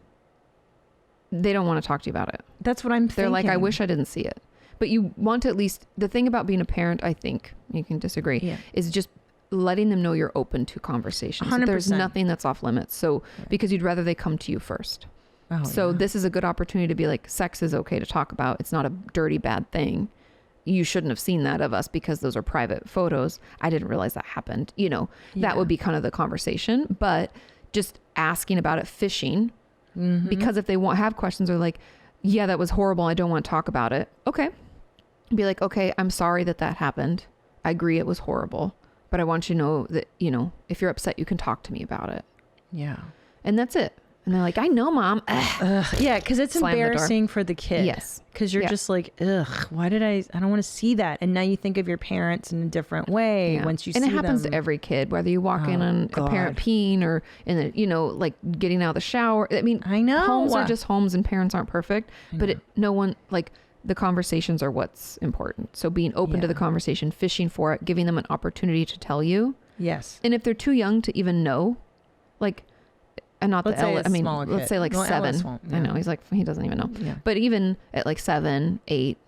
they don't want to talk to you about it. That's what I'm thinking. They're like, I wish I didn't see it. But you want to at least, the thing about being a parent, I think, you can disagree, is just letting them know you're open to conversations. 100%. There's nothing that's off limits. So, because you'd rather they come to you first. So this is a good opportunity to be like, sex is okay to talk about. It's not a dirty, bad thing. You shouldn't have seen that of us because those are private photos. I didn't realize that happened. That would be kind of the conversation. But just asking about it, fishing, because if they have questions or like, yeah, that was horrible, I don't want to talk about it. Okay. Be like, okay, I'm sorry that happened. I agree it was horrible. But I want you to know that, if you're upset, you can talk to me about it. Yeah. And that's it. And they're like, I know, Mom. Yeah, because it's embarrassing for the kid. Yes. Because you're just like, ugh, why did I don't want to see that. And now you think of your parents in a different way once you see them. And it happens to every kid, whether you walk in on a parent peeing or in the, like getting out of the shower. I mean, I know. Homes are just homes and parents aren't perfect, but no one, like, the conversations are what's important. So being open to the conversation, fishing for it, giving them an opportunity to tell you. Yes. And if they're too young to even know, like, and not let's the Ellis, I mean, let's kid. say like 7. I know, he's like, he doesn't even know. Yeah. But even at like 7, 8,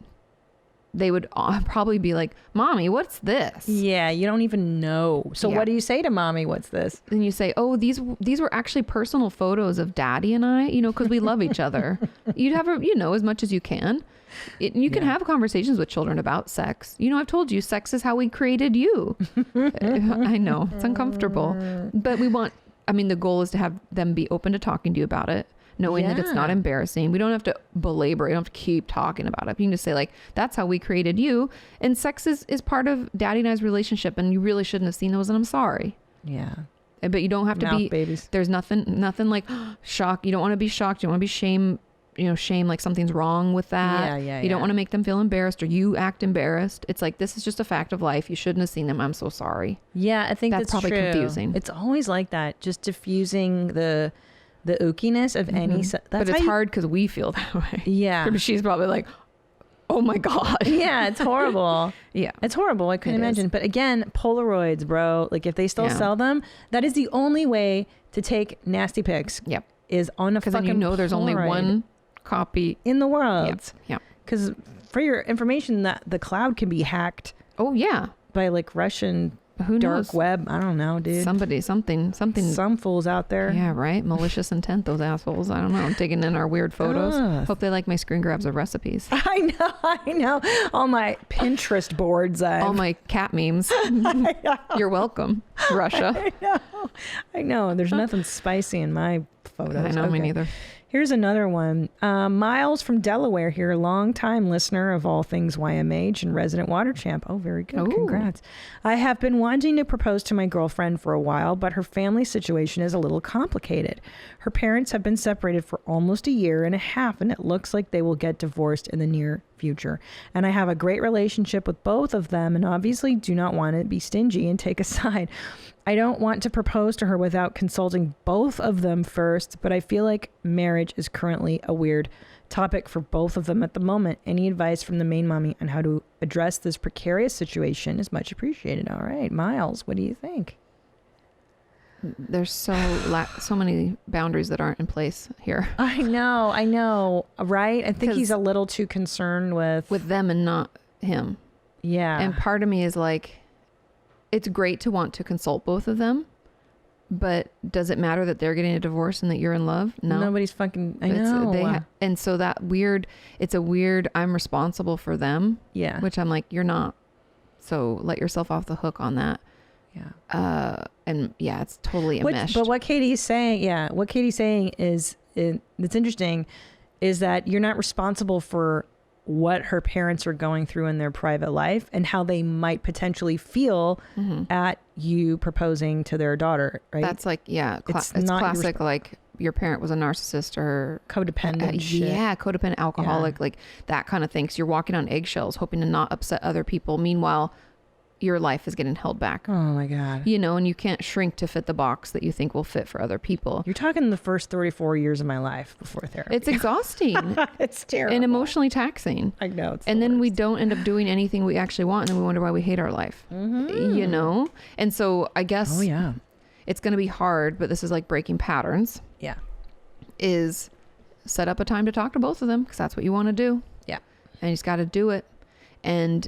they would probably be like, Mommy, what's this? Yeah, you don't even know. So what do you say to Mommy, what's this? Then you say, oh, these were actually personal photos of Daddy and I, because we love each other. You'd have, as much as you can. You can have conversations with children about sex. I've told you, sex is how we created you. I know, it's uncomfortable. But the goal is to have them be open to talking to you about it, knowing that it's not embarrassing. We don't have to belabor it. You don't have to keep talking about it. You can just say, like, that's how we created you. And sex is part of Daddy and I's relationship. And you really shouldn't have seen those. And I'm sorry. Yeah. But you don't have to be, babies. There's nothing like shock. You don't want to be shocked. You don't want to be shame like something's wrong with that. You don't want to make them feel embarrassed or you act embarrassed. It's like, this is just a fact of life. You shouldn't have seen them. I'm so sorry. Yeah, I think that's probably true. Confusing. It's always like that. Just diffusing the ookiness of any. But it's hard because we feel that way. Yeah. She's probably like, oh my God. Yeah, it's horrible. Yeah. It's horrible. I couldn't imagine. But again, Polaroids, bro. Like if they still sell them, that is the only way to take nasty pics. Yep. Is on a fucking Because then there's only one copy in the world. Yep. Because for your information, that the cloud can be hacked. Oh yeah. By like Russian Who dark knows? web. I don't know, dude. Something. Some fools out there. Yeah, right. Malicious intent. Those assholes. I don't know. Digging in our weird photos. Hope they like my screen grabs of recipes. I know. All my Pinterest boards. All my cat memes. You're welcome, Russia. I know. There's nothing spicy in my photos. I know, me neither. Here's another one. Miles from Delaware here, long-time listener of all things YMH and resident water champ. Oh, very good. Ooh. Congrats. I have been wanting to propose to my girlfriend for a while, but her family situation is a little complicated. Her parents have been separated for almost a year and a half, and it looks like they will get divorced in the near future. And I have a great relationship with both of them and obviously do not want to be stingy and take a side. I don't want to propose to her without consulting both of them first, but I feel like marriage is currently a weird topic for both of them at the moment. Any advice from the main mommy on how to address this precarious situation is much appreciated. All right, Miles, what do you think? There's so many boundaries that aren't in place here. I know, right? I think he's a little too concerned with them and not him. Yeah. And part of me is like, it's great to want to consult both of them, but does it matter that they're getting a divorce and that you're in love? No. Nobody's fucking, I know. And so it's a weird, I'm responsible for them. Yeah. Which I'm like, you're not. So let yourself off the hook on that. Yeah. And yeah, it's totally enmeshed. But what Katie's saying is, that's interesting, is that you're not responsible for what her parents are going through in their private life and how they might potentially feel at you proposing to their daughter, right? That's like, yeah, it's classic, like your parent was a narcissist or codependent shit. Yeah, codependent alcoholic, like that kind of thing. So you're walking on eggshells, hoping to not upset other people. Meanwhile, your life is getting held back. Oh my God. You know, and you can't shrink to fit the box that you think will fit for other people. You're talking the first 34 years of my life before therapy. It's exhausting. It's terrible. And emotionally taxing. I know. And then we don't end up doing anything we actually want. And then we wonder why we hate our life. You know? And so I guess it's going to be hard, but this is like breaking patterns. Yeah. Is set up a time to talk to both of them because that's what you want to do. Yeah. And you just got to do it. And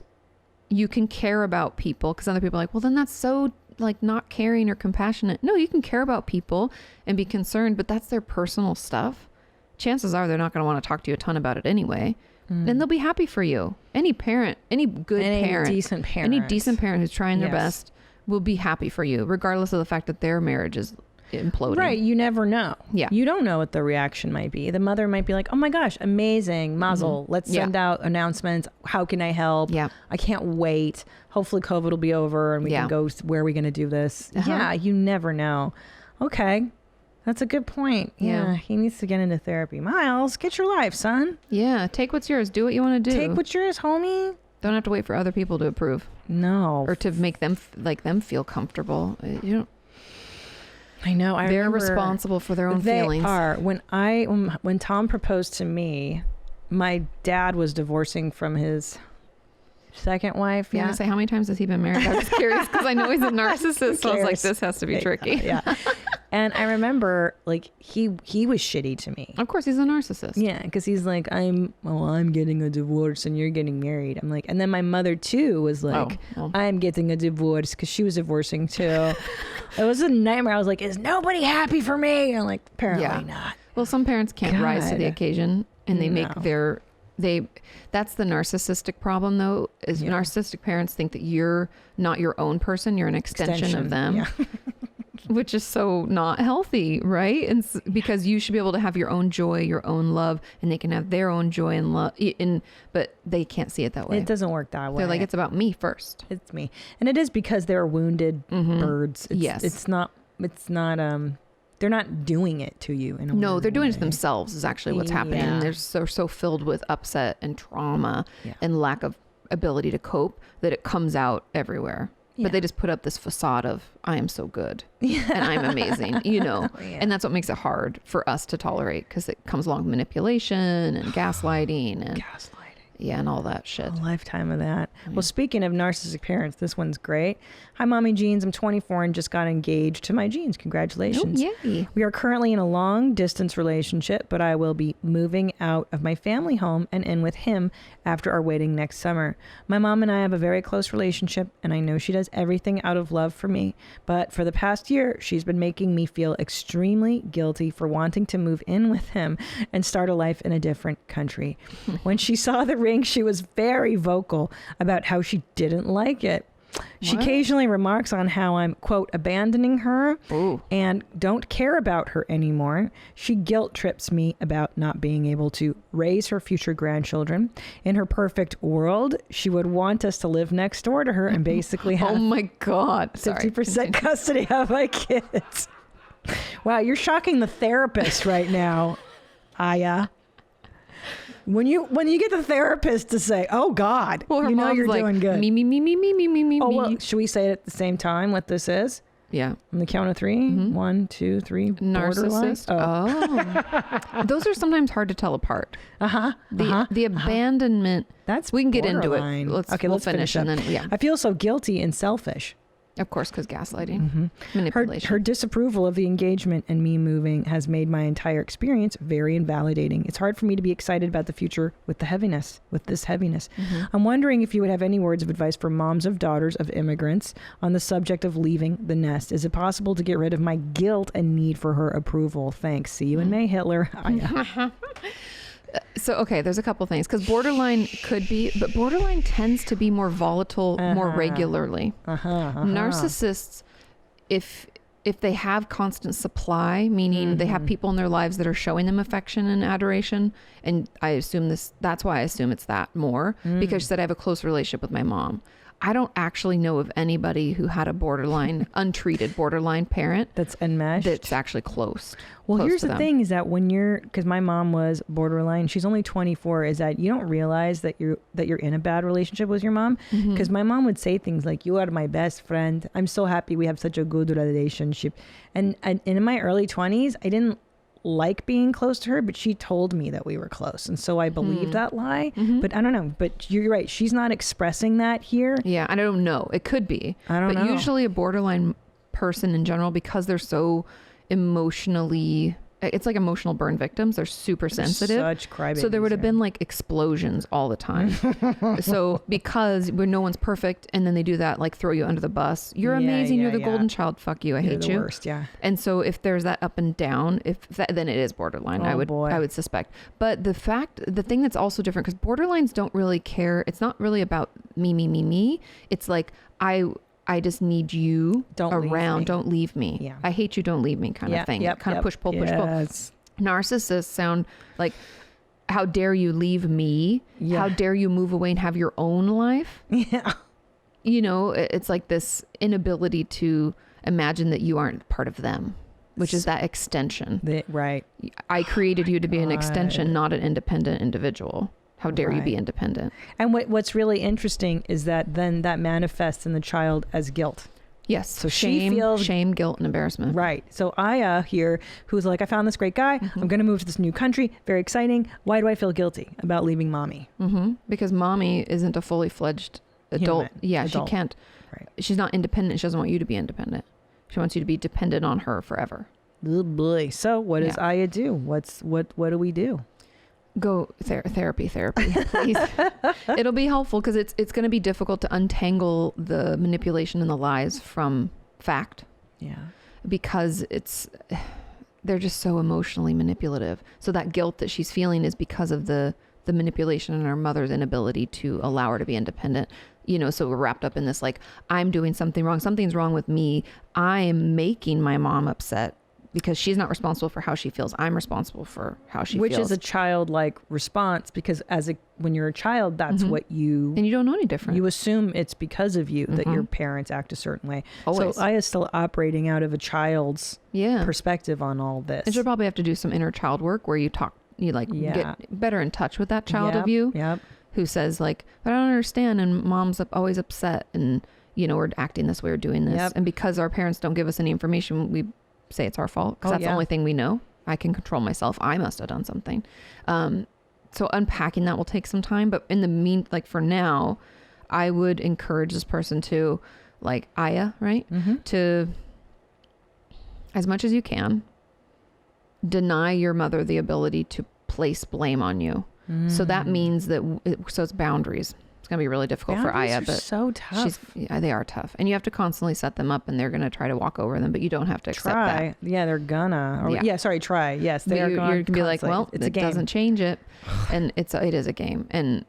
you can care about people because other people are like, well, then that's so like not caring or compassionate. No, you can care about people and be concerned, but that's their personal stuff. Chances are they're not going to want to talk to you a ton about it anyway. And they'll be happy for you. Any parent, any decent parent who's trying their best will be happy for you, regardless of the fact that their marriage is imploding. Right. You never know. Yeah. You don't know what the reaction might be. The mother might be like, oh my gosh, amazing. Mazel. Let's send out announcements. How can I help? Yeah. I can't wait. Hopefully COVID will be over and we can go, where are we going to do this? Yeah. You never know. Okay. That's a good point. Yeah. He needs to get into therapy. Miles, get your life, son. Yeah. Take what's yours. Do what you want to do. Take what's yours, homie. Don't have to wait for other people to approve. No. Or to make them feel comfortable. You don't. I know. They're responsible for their own feelings. They are. When Tom proposed to me, my dad was divorcing from his second wife. Yeah. I say, how many times has he been married? I was curious because I know he's a narcissist. So I was like, this has to be tricky. Yeah. And I remember, like, he was shitty to me. Of course, he's a narcissist. Yeah, because he's like, I'm getting a divorce and you're getting married. I'm like, and then my mother too was like, I'm getting a divorce because she was divorcing too. It was a nightmare. I was like, is nobody happy for me? And I'm like, apparently not. Well, some parents can't rise to the occasion and they make that's the narcissistic problem though, is narcissistic parents think that you're not your own person, you're an extension of them. Yeah. Which is so not healthy, right? And because you should be able to have your own joy, your own love, and they can have their own joy and love, but they can't see it that way. It doesn't work that way. They're like, it's about me first. It's me. And it is because they're wounded birds. It's not, they're not doing it to you. No, they're doing it to themselves is actually what's happening. And they're so filled with upset and trauma and lack of ability to cope that it comes out everywhere. But they just put up this facade of, I am so good and I'm amazing, you know, and that's what makes it hard for us to tolerate because it comes along with manipulation and gaslighting and and all that shit. A lifetime of that. Well, speaking of narcissistic parents, this one's great. Hi, Mommy Jeans. I'm 24 and just got engaged to my jeans. Congratulations. Oh, yay. We are currently in a long distance relationship, but I will be moving out of my family home and in with him after our wedding next summer. My mom and I have a very close relationship, and I know she does everything out of love for me. But for the past year, she's been making me feel extremely guilty for wanting to move in with him and start a life in a different country. When she saw the ring, she was very vocal about how she didn't like it. She occasionally remarks on how I'm, quote, abandoning her and don't care about her anymore. She guilt trips me about not being able to raise her future grandchildren. In her perfect world, she would want us to live next door to her and basically have Oh my God. 50% custody of my kids. Wow, you're shocking the therapist right now, Aya. When you get the therapist to say, "Oh God," Well, her you know mom's you're like, doing good. Me. Oh well, should we say it at the same time? What this is? Yeah. On the count of 3, 1, 2, 3. Narcissist. Oh. Those are sometimes hard to tell apart. The abandonment. That's we can get into borderline. it. We'll finish and up. then I feel so guilty and selfish. Of course, because gaslighting, manipulation. Her disapproval of the engagement and me moving has made my entire experience very invalidating. It's hard for me to be excited about the future with this heaviness. I'm wondering if you would have any words of advice for moms of daughters of immigrants on the subject of leaving the nest. Is it possible to get rid of my guilt and need for her approval? Thanks. See you in May, Hitler. So, okay, there's a couple things because borderline could be, but borderline tends to be more volatile more regularly. Narcissists, if they have constant supply, meaning they have people in their lives that are showing them affection and adoration, and I assume that's why I assume it's that more, because she said I have a close relationship with my mom. I don't actually know of anybody who had a untreated borderline parent that's enmeshed, that's actually close. Well, here's the thing is that because my mom was borderline, she's only 24, is that you don't realize that you're in a bad relationship with your mom. Because my mom would say things like, "You are my best friend. I'm so happy we have such a good relationship." And in my early 20s, I didn't like being close to her, but she told me that we were close, and so I believed that lie. But I don't know, but you're right, she's not expressing that here. Yeah, I don't know, it could be. I don't know. But usually a borderline person in general, because they're so emotionally, it's like emotional burn victims, they're super sensitive, such crybabies, so there would have been like explosions all the time. So because when no one's perfect and then they do that, like throw you under the bus, you're amazing, you're the golden child, fuck you, I hate you, worst. And so if there's that up and down, then it is borderline. I would suspect. But the thing that's also different, because borderlines don't really care, it's not really about me, it's like I just need you around. Don't leave me. Yeah. I hate you. Don't leave me kind of thing. Kind of push, pull, push, pull. Narcissists sound like, how dare you leave me? Yeah. How dare you move away and have your own life? Yeah. You know, it's like this inability to imagine that you aren't part of them, which is that extension. Right. I created you to be an extension, not an independent individual. How dare you be independent? And what's really interesting is that then that manifests in the child as guilt. Yes. So shame, guilt, and embarrassment. Right. So Aya here, who's like, I found this great guy. I'm going to move to this new country. Very exciting. Why do I feel guilty about leaving mommy? Because mommy isn't a fully fledged adult. She can't. Right. She's not independent. She doesn't want you to be independent. She wants you to be dependent on her forever. Oh boy. So what does Aya do? What do we do? Go therapy, please. It'll be helpful because it's going to be difficult to untangle the manipulation and the lies from fact. Yeah. Because they're just so emotionally manipulative. So that guilt that she's feeling is because of the manipulation and her mother's inability to allow her to be independent. You know, so we're wrapped up in this, like, I'm doing something wrong. Something's wrong with me. I'm making my mom upset. Because she's not responsible for how she feels. I'm responsible for how she feels. Which is a childlike response, because when you're a child, that's what you... And you don't know any different. You assume it's because of you that your parents act a certain way. Always. So Aya's still operating out of a child's perspective on all this. And she'll probably have to do some inner child work where you get better in touch with that child of you who says like, I don't understand, and mom's always upset, and we're acting this way or doing this. And because our parents don't give us any information, we say it's our fault because that's the only thing we know. I can control myself. I must have done something. So unpacking that will take some time, but in the for now, I would encourage this person to, like Aya, right? To, as much as you can, deny your mother the ability to place blame on you. So that means that, so it's boundaries. It's going to be really difficult for Aya, but so tough. They are tough, and you have to constantly set them up, and they're going to try to walk over them, but you don't have to accept that. Yeah, they're gonna. Try. Yes, you're going to be like, well, it doesn't change it, and it is a game. And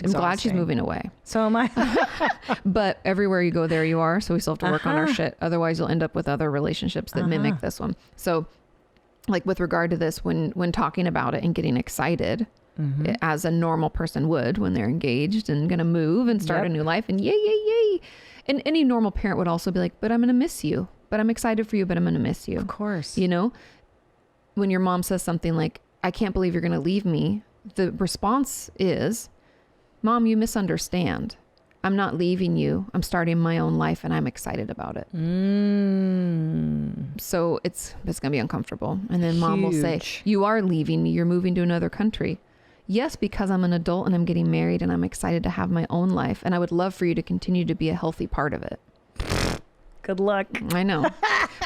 I'm glad she's moving away. So am I. But everywhere you go, there you are. So we still have to work on our shit. Otherwise, you'll end up with other relationships that mimic this one. So like with regard to this, when talking about it and getting excited, as a normal person would when they're engaged and going to move and start a new life and yay. And any normal parent would also be like, but I'm going to miss you. But I'm excited for you, but I'm going to miss you. Of course. You know, when your mom says something like, I can't believe you're going to leave me. The response is, Mom, you misunderstand. I'm not leaving you. I'm starting my own life and I'm excited about it. So it's going to be uncomfortable. And then Mom will say, you are leaving me. You're moving to another country. Yes, because I'm an adult and I'm getting married and I'm excited to have my own life. And I would love for you to continue to be a healthy part of it. Good luck. I know.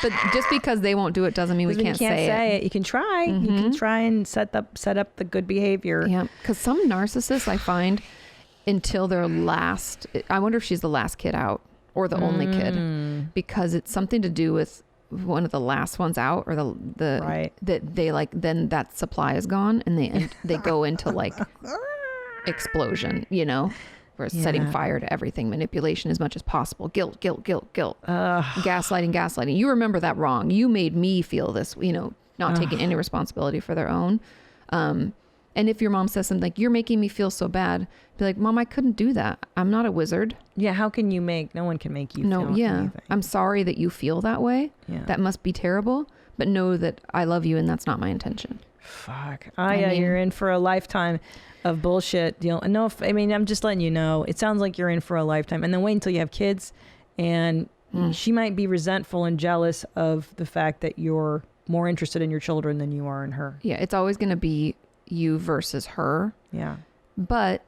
But just because they won't do it doesn't mean we can't say it. You can try. You can try and set up the good behavior. Yeah. Because some narcissists I find until their last, I wonder if she's the last kid out or the only kid, because it's something to do with one of the last ones out or the right. that they like, then that supply is gone and they go into like explosion, you know, where it's setting fire to everything, manipulation as much as possible, guilt, gaslighting. You remember that wrong. You made me feel this, you know, not taking any responsibility for their own. And if your mom says something like, you're making me feel so bad, be like, Mom, I couldn't do that. I'm not a wizard. Yeah. How can you no one can make you feel anything. I'm sorry that you feel that way. Yeah. That must be terrible, but know that I love you and that's not my intention. Fuck. You're in for a lifetime of bullshit. I'm just letting you know, it sounds like you're in for a lifetime, and then wait until you have kids and she might be resentful and jealous of the fact that you're more interested in your children than you are in her. Yeah. It's always going to be you versus her. Yeah. But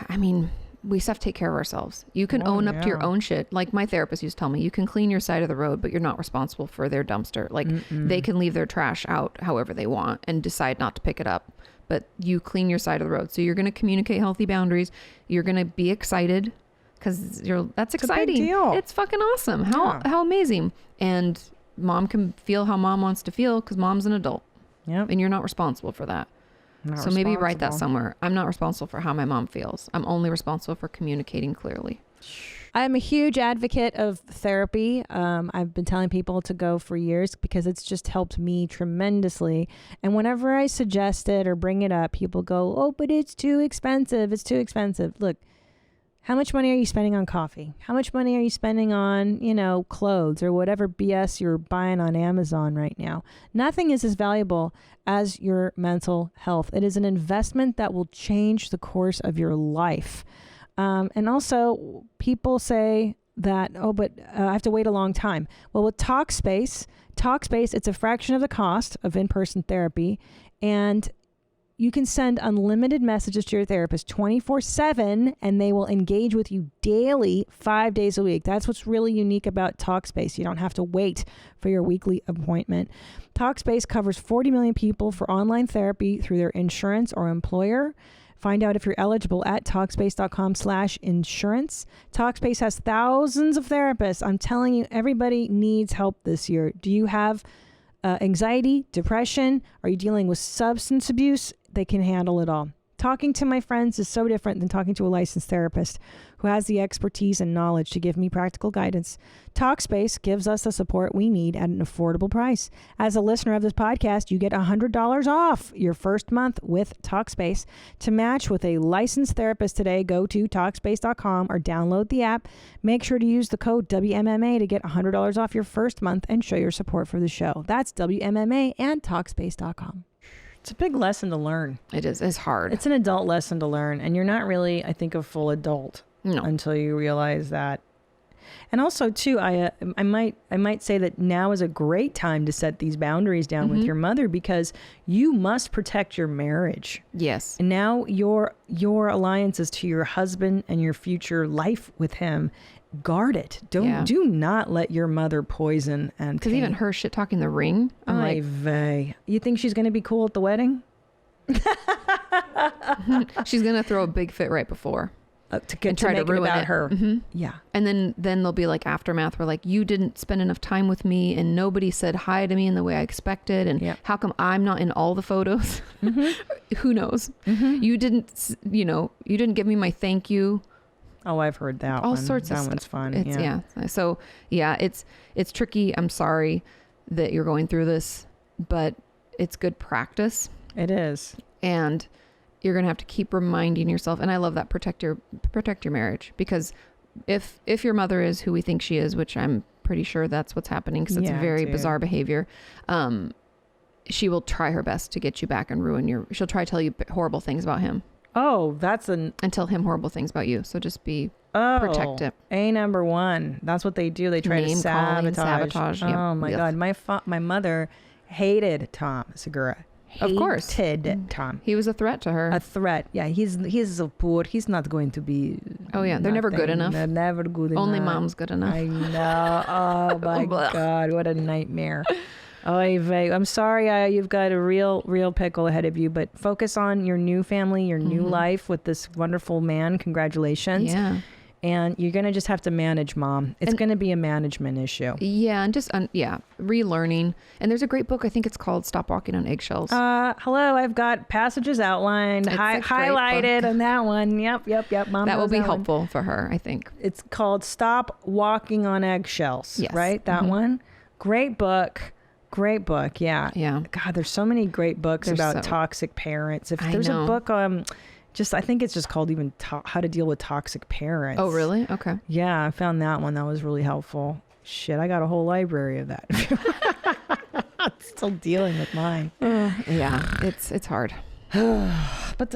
I mean, we just have to take care of ourselves. You can own up to your own shit. Like my therapist used to tell me, you can clean your side of the road, but you're not responsible for their dumpster. Like they can leave their trash out however they want and decide not to pick it up, but you clean your side of the road. So you're going to communicate healthy boundaries. You're going to be excited because that's exciting. A big deal. It's fucking awesome. How amazing. And mom can feel how mom wants to feel because mom's an adult. Yep. And you're not responsible for that. So maybe write that somewhere. I'm not responsible for how my mom feels. I'm only responsible for communicating clearly. I'm a huge advocate of therapy. I've been telling people to go for years because it's just helped me tremendously. And whenever I suggest it or bring it up, people go, oh, but it's too expensive. It's too expensive. Look, how much money are you spending on coffee? How much money are you spending on, clothes or whatever BS you're buying on Amazon right now? Nothing is as valuable as your mental health. It is an investment that will change the course of your life. And also people say that, but I have to wait a long time. Well, with Talkspace, it's a fraction of the cost of in-person therapy, and you can send unlimited messages to your therapist 24/7, and they will engage with you daily, 5 days a week. That's what's really unique about Talkspace. You don't have to wait for your weekly appointment. Talkspace covers 40 million people for online therapy through their insurance or employer. Find out if you're eligible at Talkspace.com/insurance. Talkspace has thousands of therapists. I'm telling you, everybody needs help this year. Do you have anxiety, depression? Are you dealing with substance abuse? They can handle it all. Talking to my friends is so different than talking to a licensed therapist who has the expertise and knowledge to give me practical guidance. Talkspace gives us the support we need at an affordable price. As a listener of this podcast, you get $100 off your first month with Talkspace. To match with a licensed therapist today, go to Talkspace.com or download the app. Make sure to use the code WMMA to get $100 off your first month and show your support for the show. That's WMMA and Talkspace.com. It's a big lesson to learn. It is. It's hard. It's an adult lesson to learn. And you're not really, I think, a full adult until you realize that. And also, too, I might say that now is a great time to set these boundaries down with your mother, because you must protect your marriage. Yes. And now your alliances to your husband and your future life with him, guard it. Do not let your mother poison and because even her shit talking the ring. I'm like, you think she's going to be cool at the wedding? She's going to throw a big fit right before. to try to make it ruin about it. her. Mhm. Yeah. And then there'll be like aftermath where like, you didn't spend enough time with me and nobody said hi to me in the way I expected. And Yep. how come I'm not in all the photos? Who knows? You didn't give me my thank you. Oh, I've heard that All one. sorts of that stuff. one's fun. It's, yeah. So yeah, it's tricky. I'm sorry that you're going through this, but it's good practice. It is. And you're going to have to keep reminding yourself. And I love that protect your marriage, because if your mother is who we think she is, which I'm pretty sure that's what's happening, because it's Yeah, very dude. bizarre behavior. She will try her best to get you back and she'll try to tell you horrible things about him Oh, that's and tell him horrible things about you. So just protect it. A number one. That's what they do. They try to Name calling, sabotage. yep. Oh my Ugh. God. My mother hated Tom Segura. Of course. Hated Tom. He was a threat to her. A threat. Yeah, he's so poor. He's not going to be. Oh, yeah. They're never good nothing. enough. They're never good enough. Only mom's good enough. I know. Oh my Blech. God, what a nightmare. Oy vey. I'm sorry, you've got a real pickle ahead of you, but focus on your new family, your new life with this wonderful man. Congratulations. Yeah. And you're going to just have to manage, Mom. It's going to be a management issue. Yeah. And just, relearning. And there's a great book. I think it's called Stop Walking on Eggshells. Hello, I've got passages outlined, It's a great highlighted book. on that one. Yep. Mom that will knows be one. helpful for her, I think. It's called Stop Walking on Eggshells, Yes. right? That one. Great book. Yeah. Yeah. God, there's so many great books There's about so- toxic parents. If I there's know. a book, I think it's just called even How to Deal with Toxic Parents. Oh, really? Okay. Yeah, I found that one. That was really helpful. Shit, I got a whole library of that. I'm still dealing with mine. Yeah. It's hard. But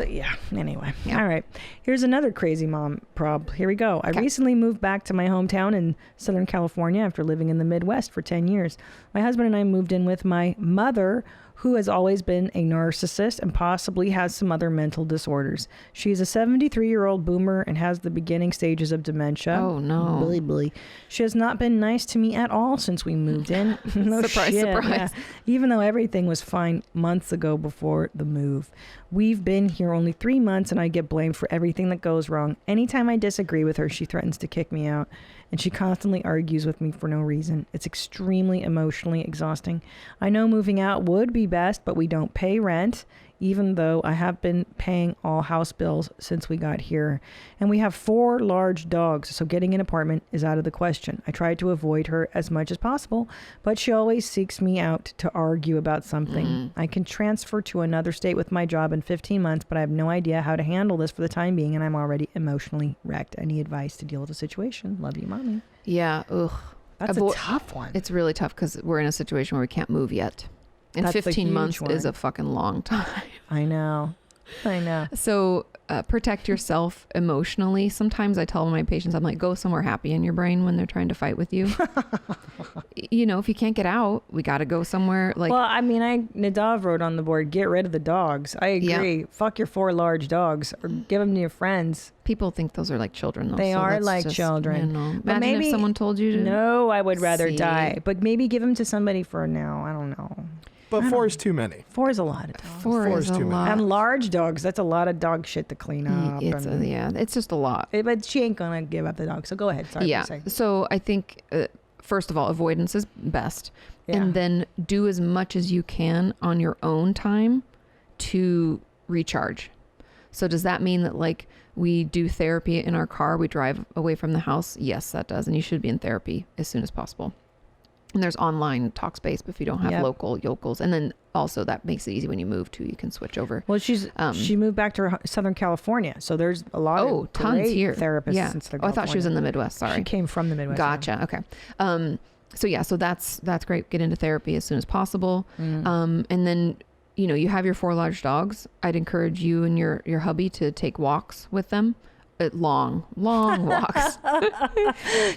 anyway. All right. Here's another crazy mom prob. Here we go. I recently moved back to my hometown in Southern California after living in the Midwest for 10 years. My husband and I moved in with my mother, who has always been a narcissist and possibly has some other mental disorders. She's a 73-year-old boomer and has the beginning stages of dementia. Oh, no. Bully. She has not been nice to me at all since we moved in. No Surprise, shit. surprise. Yeah. Even though everything was fine months ago before the move. We've been here only 3 months and I get blamed for everything that goes wrong. Anytime I disagree with her, she threatens to kick me out. And she constantly argues with me for no reason. It's extremely emotionally exhausting. I know moving out would be best, but we don't pay rent, even though I have been paying all house bills since we got here. And we have 4 large dogs, so getting an apartment is out of the question. I try to avoid her as much as possible, but she always seeks me out to argue about something. I can transfer to another state with my job in 15 months, but I have no idea how to handle this for the time being, and I'm already emotionally wrecked. Any advice to deal with the situation? Love you, Mommy. Yeah. Ugh. That's a tough one. It's really tough because we're in a situation where we can't move yet. And That's the 15 huge months one. is a fucking long time. I know. So protect yourself emotionally. Sometimes I tell my patients, I'm like, go somewhere happy in your brain when they're trying to fight with you. If you can't get out, we got to go somewhere like. Well, I mean, Nadav wrote on the board, get rid of the dogs. I agree. Yeah. Fuck your 4 large dogs or give them to your friends. People think those are like children, though. They so are that's like just, children. But imagine if someone told you to. No, I would rather See. die. But maybe give them to somebody for now. I don't know. But 4 is too many. 4 is a lot of dogs. 4 is a too many. lot. And large dogs, that's a lot of dog shit to clean up. It's just a lot. But she ain't going to give up the dog. So go ahead. Sorry Yeah. for saying. So I think, first of all, avoidance is best. Yeah. And then do as much as you can on your own time to recharge. So does that mean that like we do therapy in our car, we drive away from the house? Yes, that does. And you should be in therapy as soon as possible. And there's online talk space if you don't have local yokels. And then also that makes it easy when you move too. You can switch over. Well, she moved back to Southern California. So there's a lot of tons great here. therapists Yeah. in Southern I thought she was in the Midwest. Sorry. She came from the Midwest. Gotcha. Okay. So that's great. Get into therapy as soon as possible. And then, you have your 4 large dogs. I'd encourage you and your hubby to take walks with them. Long walks.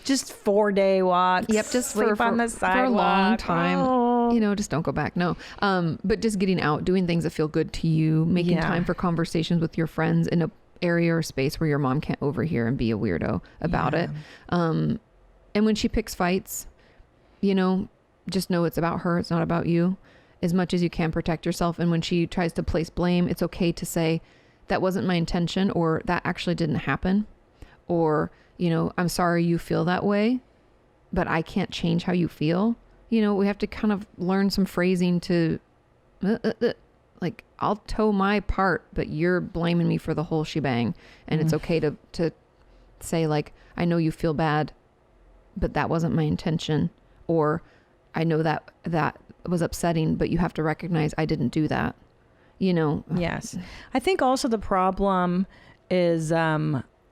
Just 4-day walks. Yep, just sleep on the sidewalk for a long time. Oh. Just don't go back. No. But just getting out, doing things that feel good to you, making time for conversations with your friends in a area or space where your mom can't overhear and be a weirdo about it. And when she picks fights, just know it's about her. It's not about you. As much as you can, protect yourself. And when she tries to place blame, it's okay to say, that wasn't my intention, or that actually didn't happen. or, I'm sorry you feel that way, but I can't change how you feel. We have to kind of learn some phrasing to like, I'll toe my part, but you're blaming me for the whole shebang. And it's okay to say, like, I know you feel bad, but that wasn't my intention. Or I know that was upsetting, but you have to recognize I didn't do that. Yes. I think also the problem is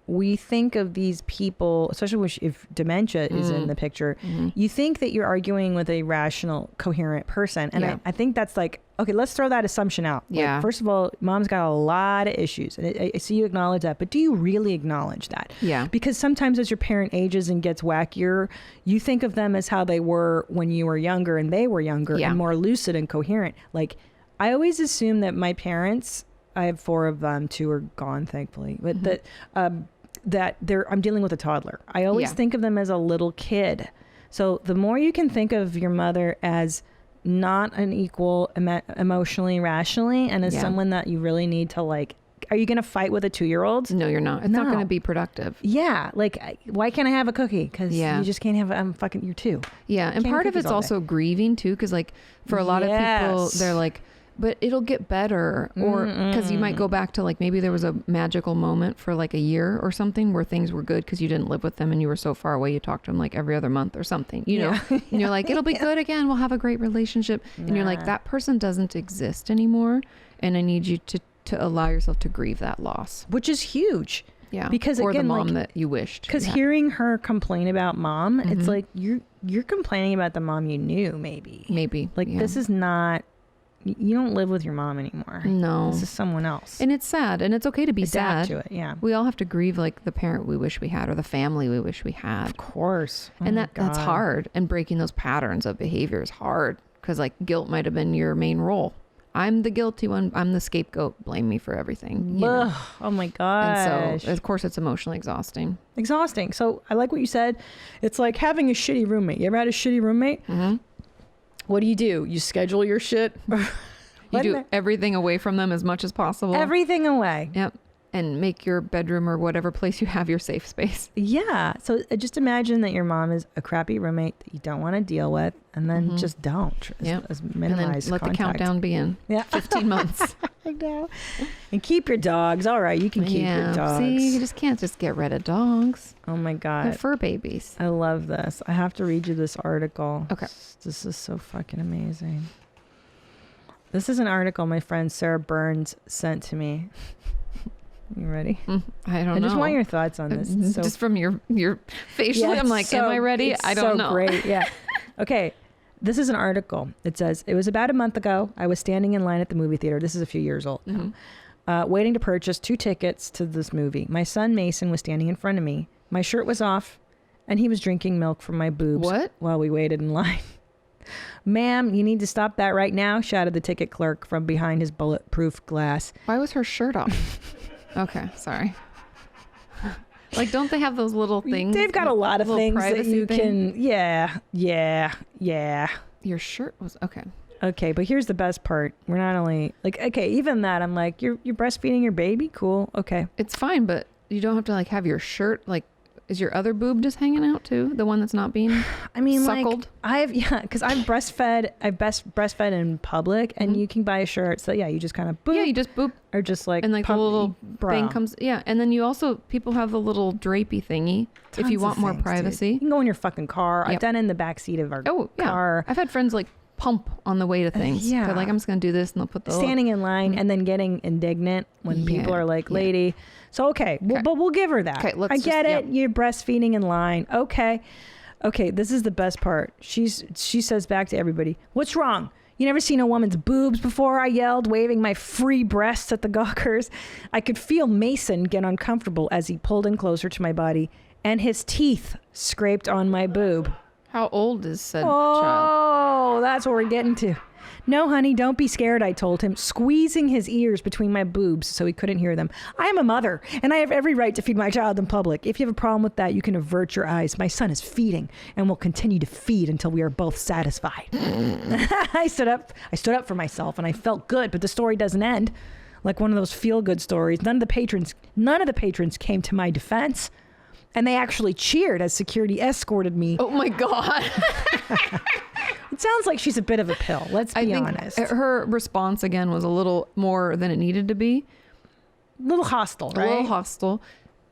we think of these people, especially if dementia is in the picture, you think that you're arguing with a rational, coherent person. And I think that's like, okay, let's throw that assumption out. Yeah. Like, first of all, mom's got a lot of issues. And I see you acknowledge that, but do you really acknowledge that? Yeah. Because sometimes as your parent ages and gets wackier, you think of them as how they were when you were younger and they were younger and more lucid and coherent. Like, I always assume that my parents, I have 4 of them, 2 are gone, thankfully, but that I'm dealing with a toddler. I always think of them as a little kid. So the more you can think of your mother as not an equal emotionally, rationally, and as someone that you really need to, like, are you going to fight with a 2-year-old? No, you're not. It's not going to be productive. Yeah. Like, why can't I have a cookie? Because you just can't have, you're 2. Yeah. And part of it's also grieving too. Because like for a lot of people, they're like, but it'll get better. Or because you might go back to like, maybe there was a magical moment for like a year or something where things were good because you didn't live with them and you were so far away. You talked to them like every other month or something, know, and you're like, it'll be good again. We'll have a great relationship. And you're like, that person doesn't exist anymore. And I need you to allow yourself to grieve that loss. Which is huge. Yeah. Because or again, the mom like, that you wished. Because hearing her complain about mom, it's like, you're complaining about the mom you knew, maybe. Like, this is not... You don't live with your mom anymore. No. This is someone else. And it's sad. And it's okay to be Adapt sad. to it, yeah. We all have to grieve like the parent we wish we had or the family we wish we had. Of course. And that's hard. And breaking those patterns of behavior is hard. Because like guilt might have been your main role. I'm the guilty one. I'm the scapegoat. Blame me for everything. Oh my gosh. And so, of course, it's emotionally exhausting. So I like what you said. It's like having a shitty roommate. You ever had a shitty roommate? What do? You schedule your shit. You do everything away from them as much as possible. Everything away. Yep. And make your bedroom or whatever place you have your safe space. Yeah. So just imagine that your mom is a crappy roommate that you don't want to deal with, and then just don't. Minimize and then let the countdown be in. 15 months. I know. And keep your dogs. All right, you can keep your dogs. See, you just can't just get rid of dogs. Oh my God. They're fur babies. I love this. I have to read you this article. Okay. This is so fucking amazing. This is an article my friend Sarah Burns sent to me. You ready? I don't know. I just want your thoughts on this. Just from your facially, I'm like, am I ready? I don't know. Great. Yeah. Okay. This is an article. It says, it was about a month ago. I was standing in line at the movie theater. This is a few years old now. Waiting to purchase 2 tickets to this movie. My son Mason was standing in front of me. My shirt was off and he was drinking milk from my boobs while we waited in line. Ma'am, you need to stop that right now, shouted the ticket clerk from behind his bulletproof glass. Why was her shirt off? Okay, sorry. Like, don't they have those little things? They've got a lot of things that you can... Yeah. Your shirt was... Okay. Okay, but here's the best part. We're not only... Like, okay, even that, I'm like, you're breastfeeding your baby? Cool, okay. It's fine, but you don't have to, like, have your shirt, like... Is your other boob just hanging out too? The one that's not being suckled? Because I've breastfed in public, and you can buy a shirt. So you just kind of boop. Yeah, you just boop. Or just like, and like the little thing comes. Yeah, and then you also, people have the little drapey thingy if you want more privacy. Dude. You can go in your fucking car. Yep. I've done it in the back seat of our car. I've had friends like pump on the way to things. They're like, I'm just going to do this, and they'll put the standing in line and then getting indignant when people are like, lady. So, okay. But we'll give her that. Okay, I get it. You're breastfeeding in line. Okay. This is the best part. She says back to everybody, what's wrong? You never seen a woman's boobs before? I yelled, waving my free breasts at the gawkers. I could feel Mason get uncomfortable as he pulled in closer to my body, and his teeth scraped on my boob. How old is said child? Oh, that's what we're getting to. No, honey, don't be scared, I told him, squeezing his ears between my boobs so he couldn't hear them. I am a mother, and I have every right to feed my child in public. If you have a problem with that, you can avert your eyes. My son is feeding and will continue to feed until we are both satisfied. I stood up for myself, and I felt good, but the story doesn't end. Like one of those feel-good stories, none of the patrons came to my defense. And they actually cheered as security escorted me. Oh my God. It sounds like she's a bit of a pill. Let's be honest. Her response again was a little more than it needed to be. A little hostile, right? A little hostile.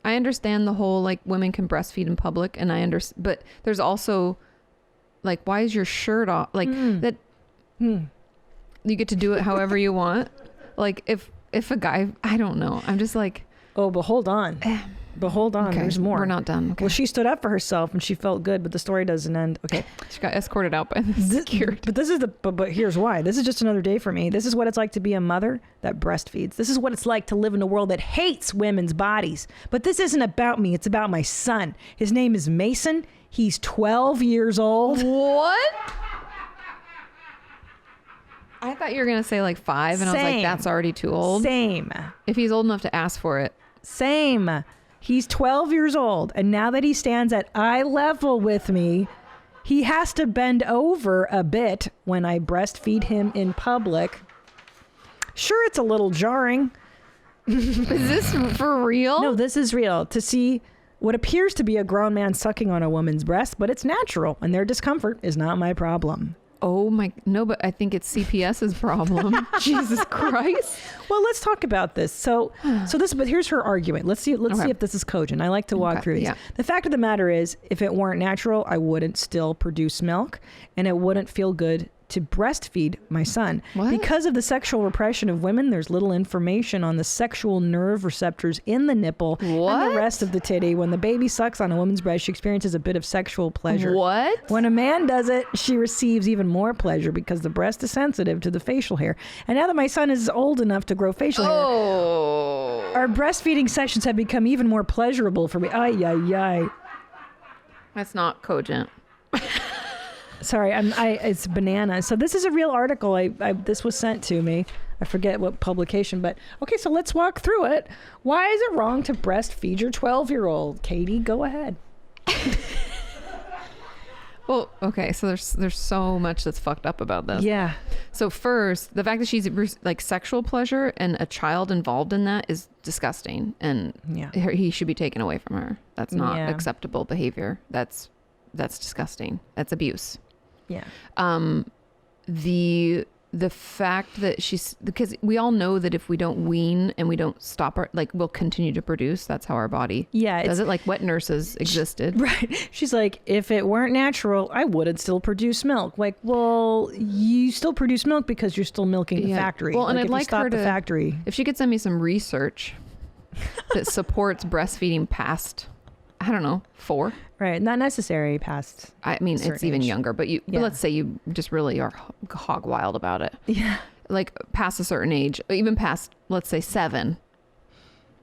I understand the whole like women can breastfeed in public, and I understand, but there's also like, why is your shirt off? Like that. You get to do it however you want. Like if a guy, I don't know. I'm just like, oh, but hold on. Okay, There's more. We're not done. Okay. Well, she stood up for herself and she felt good, but the story doesn't end. Okay. She got escorted out by the security. But this is but here's why. This is just another day for me. This is what it's like to be a mother that breastfeeds. This is what it's like to live in a world that hates women's bodies. But this isn't about me. It's about my son. His name is Mason. He's 12 years old. What? I thought you were going to say like 5, and I was like, that's already too old. Same. If he's old enough to ask for it. Same. He's 12 years old, and now that he stands at eye level with me, he has to bend over a bit when I breastfeed him in public. Sure, it's a little jarring. Is this for real? No, this is real. To see what appears to be a grown man sucking on a woman's breast, but it's natural, and their discomfort is not my problem. Oh my, no, but I think it's CPS's problem. Jesus Christ. Well, let's talk about this. So but here's her argument. Let's see if this is cogent. I like to walk through these. Yeah. The fact of the matter is, if it weren't natural, I wouldn't still produce milk, and it wouldn't feel good to breastfeed my son. What? Because of the sexual repression of women, there's little information on the sexual nerve receptors in the nipple and the rest of the titty. When the baby sucks on a woman's breast, she experiences a bit of sexual pleasure. What? When a man does it, she receives even more pleasure because the breast is sensitive to the facial hair. And now that my son is old enough to grow facial hair, our breastfeeding sessions have become even more pleasurable for me. Ay, ay, ay. That's not cogent. Sorry, it's banana. So this is a real article. This was sent to me. I forget what publication, but okay. So let's walk through it. Why is it wrong to breastfeed your 12-year-old? Katie, go ahead. Well, okay. So there's so much that's fucked up about this. Yeah. So first, the fact that she's like sexual pleasure and a child involved in that is disgusting, and he should be taken away from her. That's not acceptable behavior. That's disgusting. That's abuse. Yeah. The fact that because we all know that if we don't wean and we don't stop we'll continue to produce. That's how our body does it. Like wet nurses existed. Right. She's like, if it weren't natural, I wouldn't still produce milk. Like, well, you still produce milk because you're still milking the factory. Well, and I'd like her to, the factory. If she could send me some research that supports breastfeeding past, I don't know, 4. Right. Not necessary past. I mean, it's even younger, but but let's say you just really are hog wild about it. Yeah. Like past a certain age, even past, let's say 7.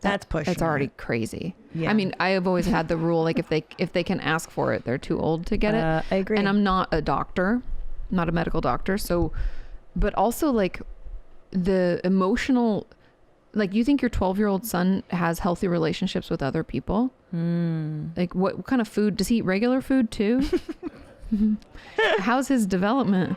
That's pushing. That's already crazy. Yeah. I mean, I have always had the rule, like if they can ask for it, they're too old to get it. I agree. And I'm not a doctor, not a medical doctor. So, but also like the emotional, like you think your 12-year-old son has healthy relationships with other people? Like what kind of food? Does he eat regular food too? How's his development?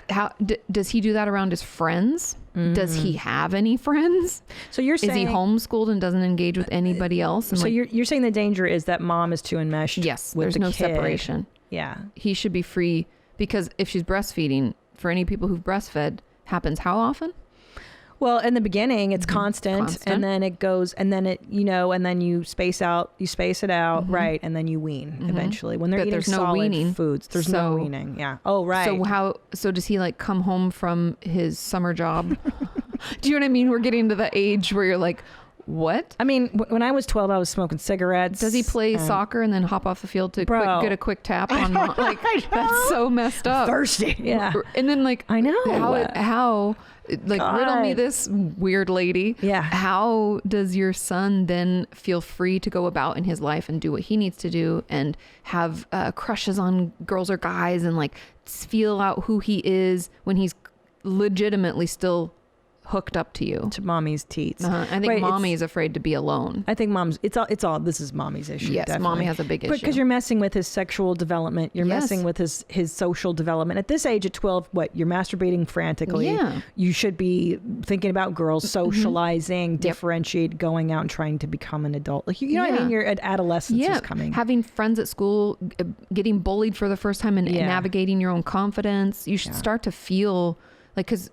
How does he do that around his friends? Does he have any friends? So you're saying, is he homeschooled and doesn't engage with anybody else? And so you're saying the danger is that mom is too enmeshed. Yes, with there's the no kid. separation. Yeah, he should be free, because if she's breastfeeding, for any people who've breastfed, happens how often? Well, in the beginning, it's constant, and then it goes, and then it, and then you space it out, right, and then you wean eventually. When they're eating solid foods, there's no weaning. Yeah. Oh, right. So does he like come home from his summer job? Do you know what I mean? We're getting to the age where you're like, what? I mean, when I was 12, I was smoking cigarettes. Does he play soccer and then hop off the field to get a quick tap on? Like, that's so messed up. Thirsty. Yeah. And then like, I know how. Like, God. Riddle me this, weird lady. Yeah. How does your son then feel free to go about in his life and do what he needs to do and have crushes on girls or guys and like feel out who he is when he's legitimately still hooked up to you. To mommy's teats. I think mommy is afraid to be alone. I think it's all this is mommy's issue. Yes, definitely. mommy has a big issue. Because you're messing with his sexual development. You're messing with his social development. At this age, at 12, you're masturbating frantically. Yeah. You should be thinking about girls, socializing, differentiate, going out and trying to become an adult. Like, you know what I mean? Your adolescence is coming. Having friends at school, getting bullied for the first time and navigating your own confidence. You should start to feel like, because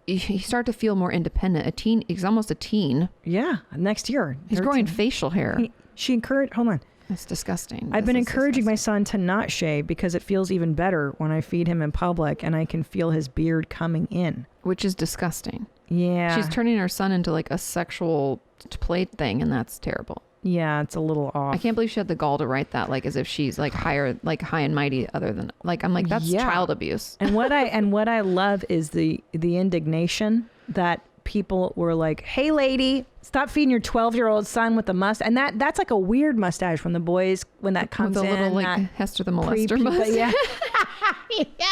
you start to feel more independent. He's almost a teen. Yeah. Next year. He's growing facial hair. Hold on. That's disgusting. I've been encouraging my son to not shave because it feels even better when I feed him in public and I can feel his beard coming in. Which is disgusting. Yeah. She's turning her son into like a sexual play thing, and that's terrible. Yeah, it's a little off. I can't believe she had the gall to write that, like as if she's like higher, like high and mighty. Other than like, I'm like, that's child abuse. And what I love is the indignation that people were like, "Hey, lady, stop feeding your 12-year-old son with a mustache." And that's like a weird mustache when that comes with a in, little like Hester the Molester mustache. Yeah. Yeah.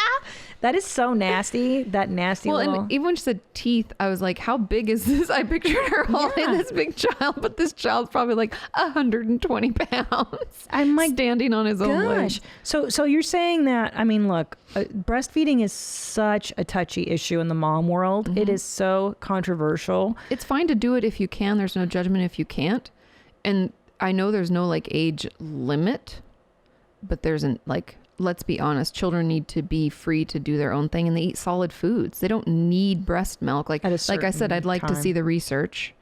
That is so nasty. That nasty little... and even when she said teeth, I was like, how big is this? I pictured her holding this big child, but this child's probably like 120 pounds. I'm like, standing on his own leg. So you're saying that, I mean, look, breastfeeding is such a touchy issue in the mom world. Mm-hmm. It is so controversial. It's fine to do it if you can. There's no judgment if you can't. And I know there's no like age limit, but there's let's be honest, children need to be free to do their own thing, and they eat solid foods. They don't need breast milk. Like I said, I'd like to see the research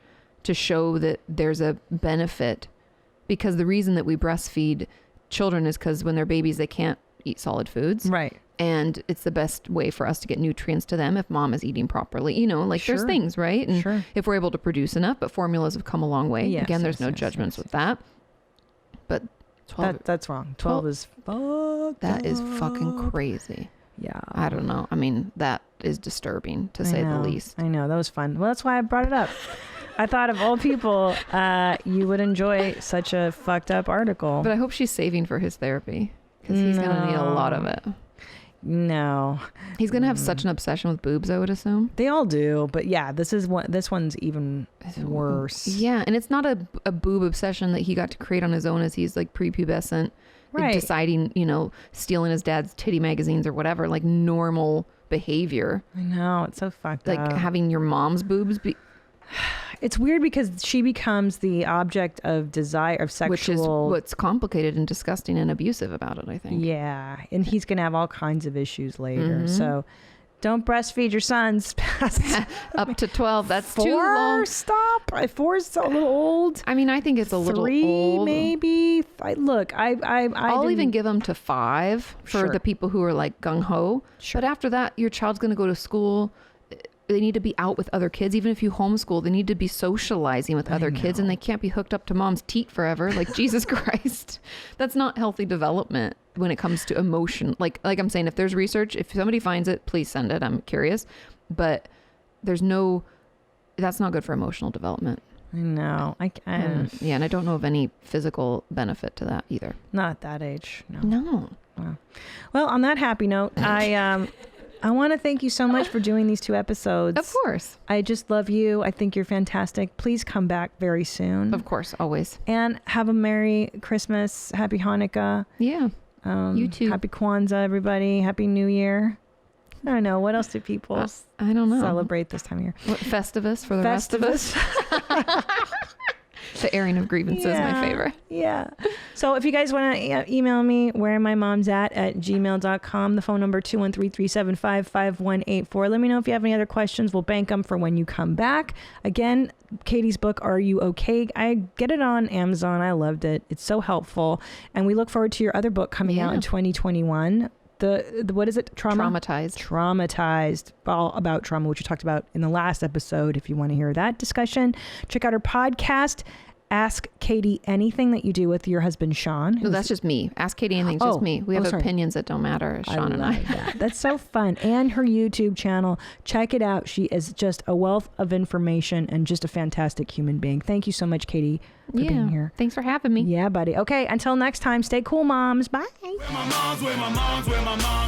to show that there's a benefit, because the reason that we breastfeed children is because when they're babies, they can't eat solid foods. Right. And it's the best way for us to get nutrients to them if mom is eating properly. You know, like there's things, right? And if we're able to produce enough, but formulas have come a long way. Yes, Again, there's no judgments with that. But 12, that's wrong. 12 is fucked That up. is fucking crazy. Yeah. I don't know. I mean, that is disturbing to say the least. I know. That was fun. Well, that's why I brought it up. I thought of all people, you would enjoy such a fucked up article. But I hope she's saving for his therapy, because he's going to need a lot of it. No. He's going to have such an obsession with boobs, I would assume. They all do. But yeah, this one's even worse. Yeah. And it's not a boob obsession that he got to create on his own as he's like prepubescent. Right. Deciding, stealing his dad's titty magazines or whatever, like normal behavior. I know. It's so fucked up. Like having your mom's boobs be... It's weird because she becomes the object of desire, of sexual... Which is what's complicated and disgusting and abusive about it, I think. Yeah. And he's going to have all kinds of issues later. Mm-hmm. So don't breastfeed your sons up to 12. That's too long. Stop. 4 is a little old. I mean, I think it's a little 3 old. Maybe. I'll even give them to 5 for the people who are like gung-ho. Sure. But after that, your child's going to go to school. They need to be out with other kids. Even if you homeschool, they need to be socializing with other kids, and they can't be hooked up to mom's teat forever. Like, Jesus Christ. That's not healthy development when it comes to emotion. Like I'm saying, if there's research, if somebody finds it, please send it. I'm curious. But that's not good for emotional development. I know. Yeah, and I don't know of any physical benefit to that either. Not at that age. No. Well, on that happy note, I want to thank you so much for doing these 2 episodes. Of course. I just love you. I think you're fantastic. Please come back very soon. Of course, always. And have a Merry Christmas. Happy Hanukkah. Yeah. You too. Happy Kwanzaa, everybody. Happy New Year. I don't know. What else do people I don't know. celebrate this time of year? What, Festivus for the rest of us? The airing of grievances, my favorite. Yeah. So if you guys want to email me, WhereMyMomsAt at gmail.com. The phone number 213-375-5184. Let me know if you have any other questions. We'll bank them for when you come back. Again, Katie's book, Are You Okay? I get it on Amazon. I loved it. It's so helpful. And we look forward to your other book coming out in 2021. The what is it? Traumatized. All about trauma, which we talked about in the last episode. If you want to hear that discussion, check out our podcast. Ask Katie anything that you do with your husband, Sean. No, that's just me. Ask Katie anything. It's just me. We have opinions that don't matter, Sean and I. That's so fun. And her YouTube channel. Check it out. She is just a wealth of information and just a fantastic human being. Thank you so much, Katie, for being here. Thanks for having me. Yeah, buddy. Okay, until next time, stay cool, moms. Bye. Where my mom's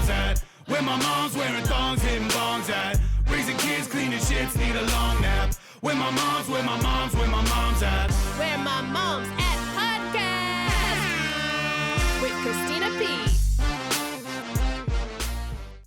at? Where my mom's wearing thongs, hitting bongs at? Raising kids, cleaning shit. shits need a long nap. Where my mom's at? Where My Mom's At podcast with Christina P.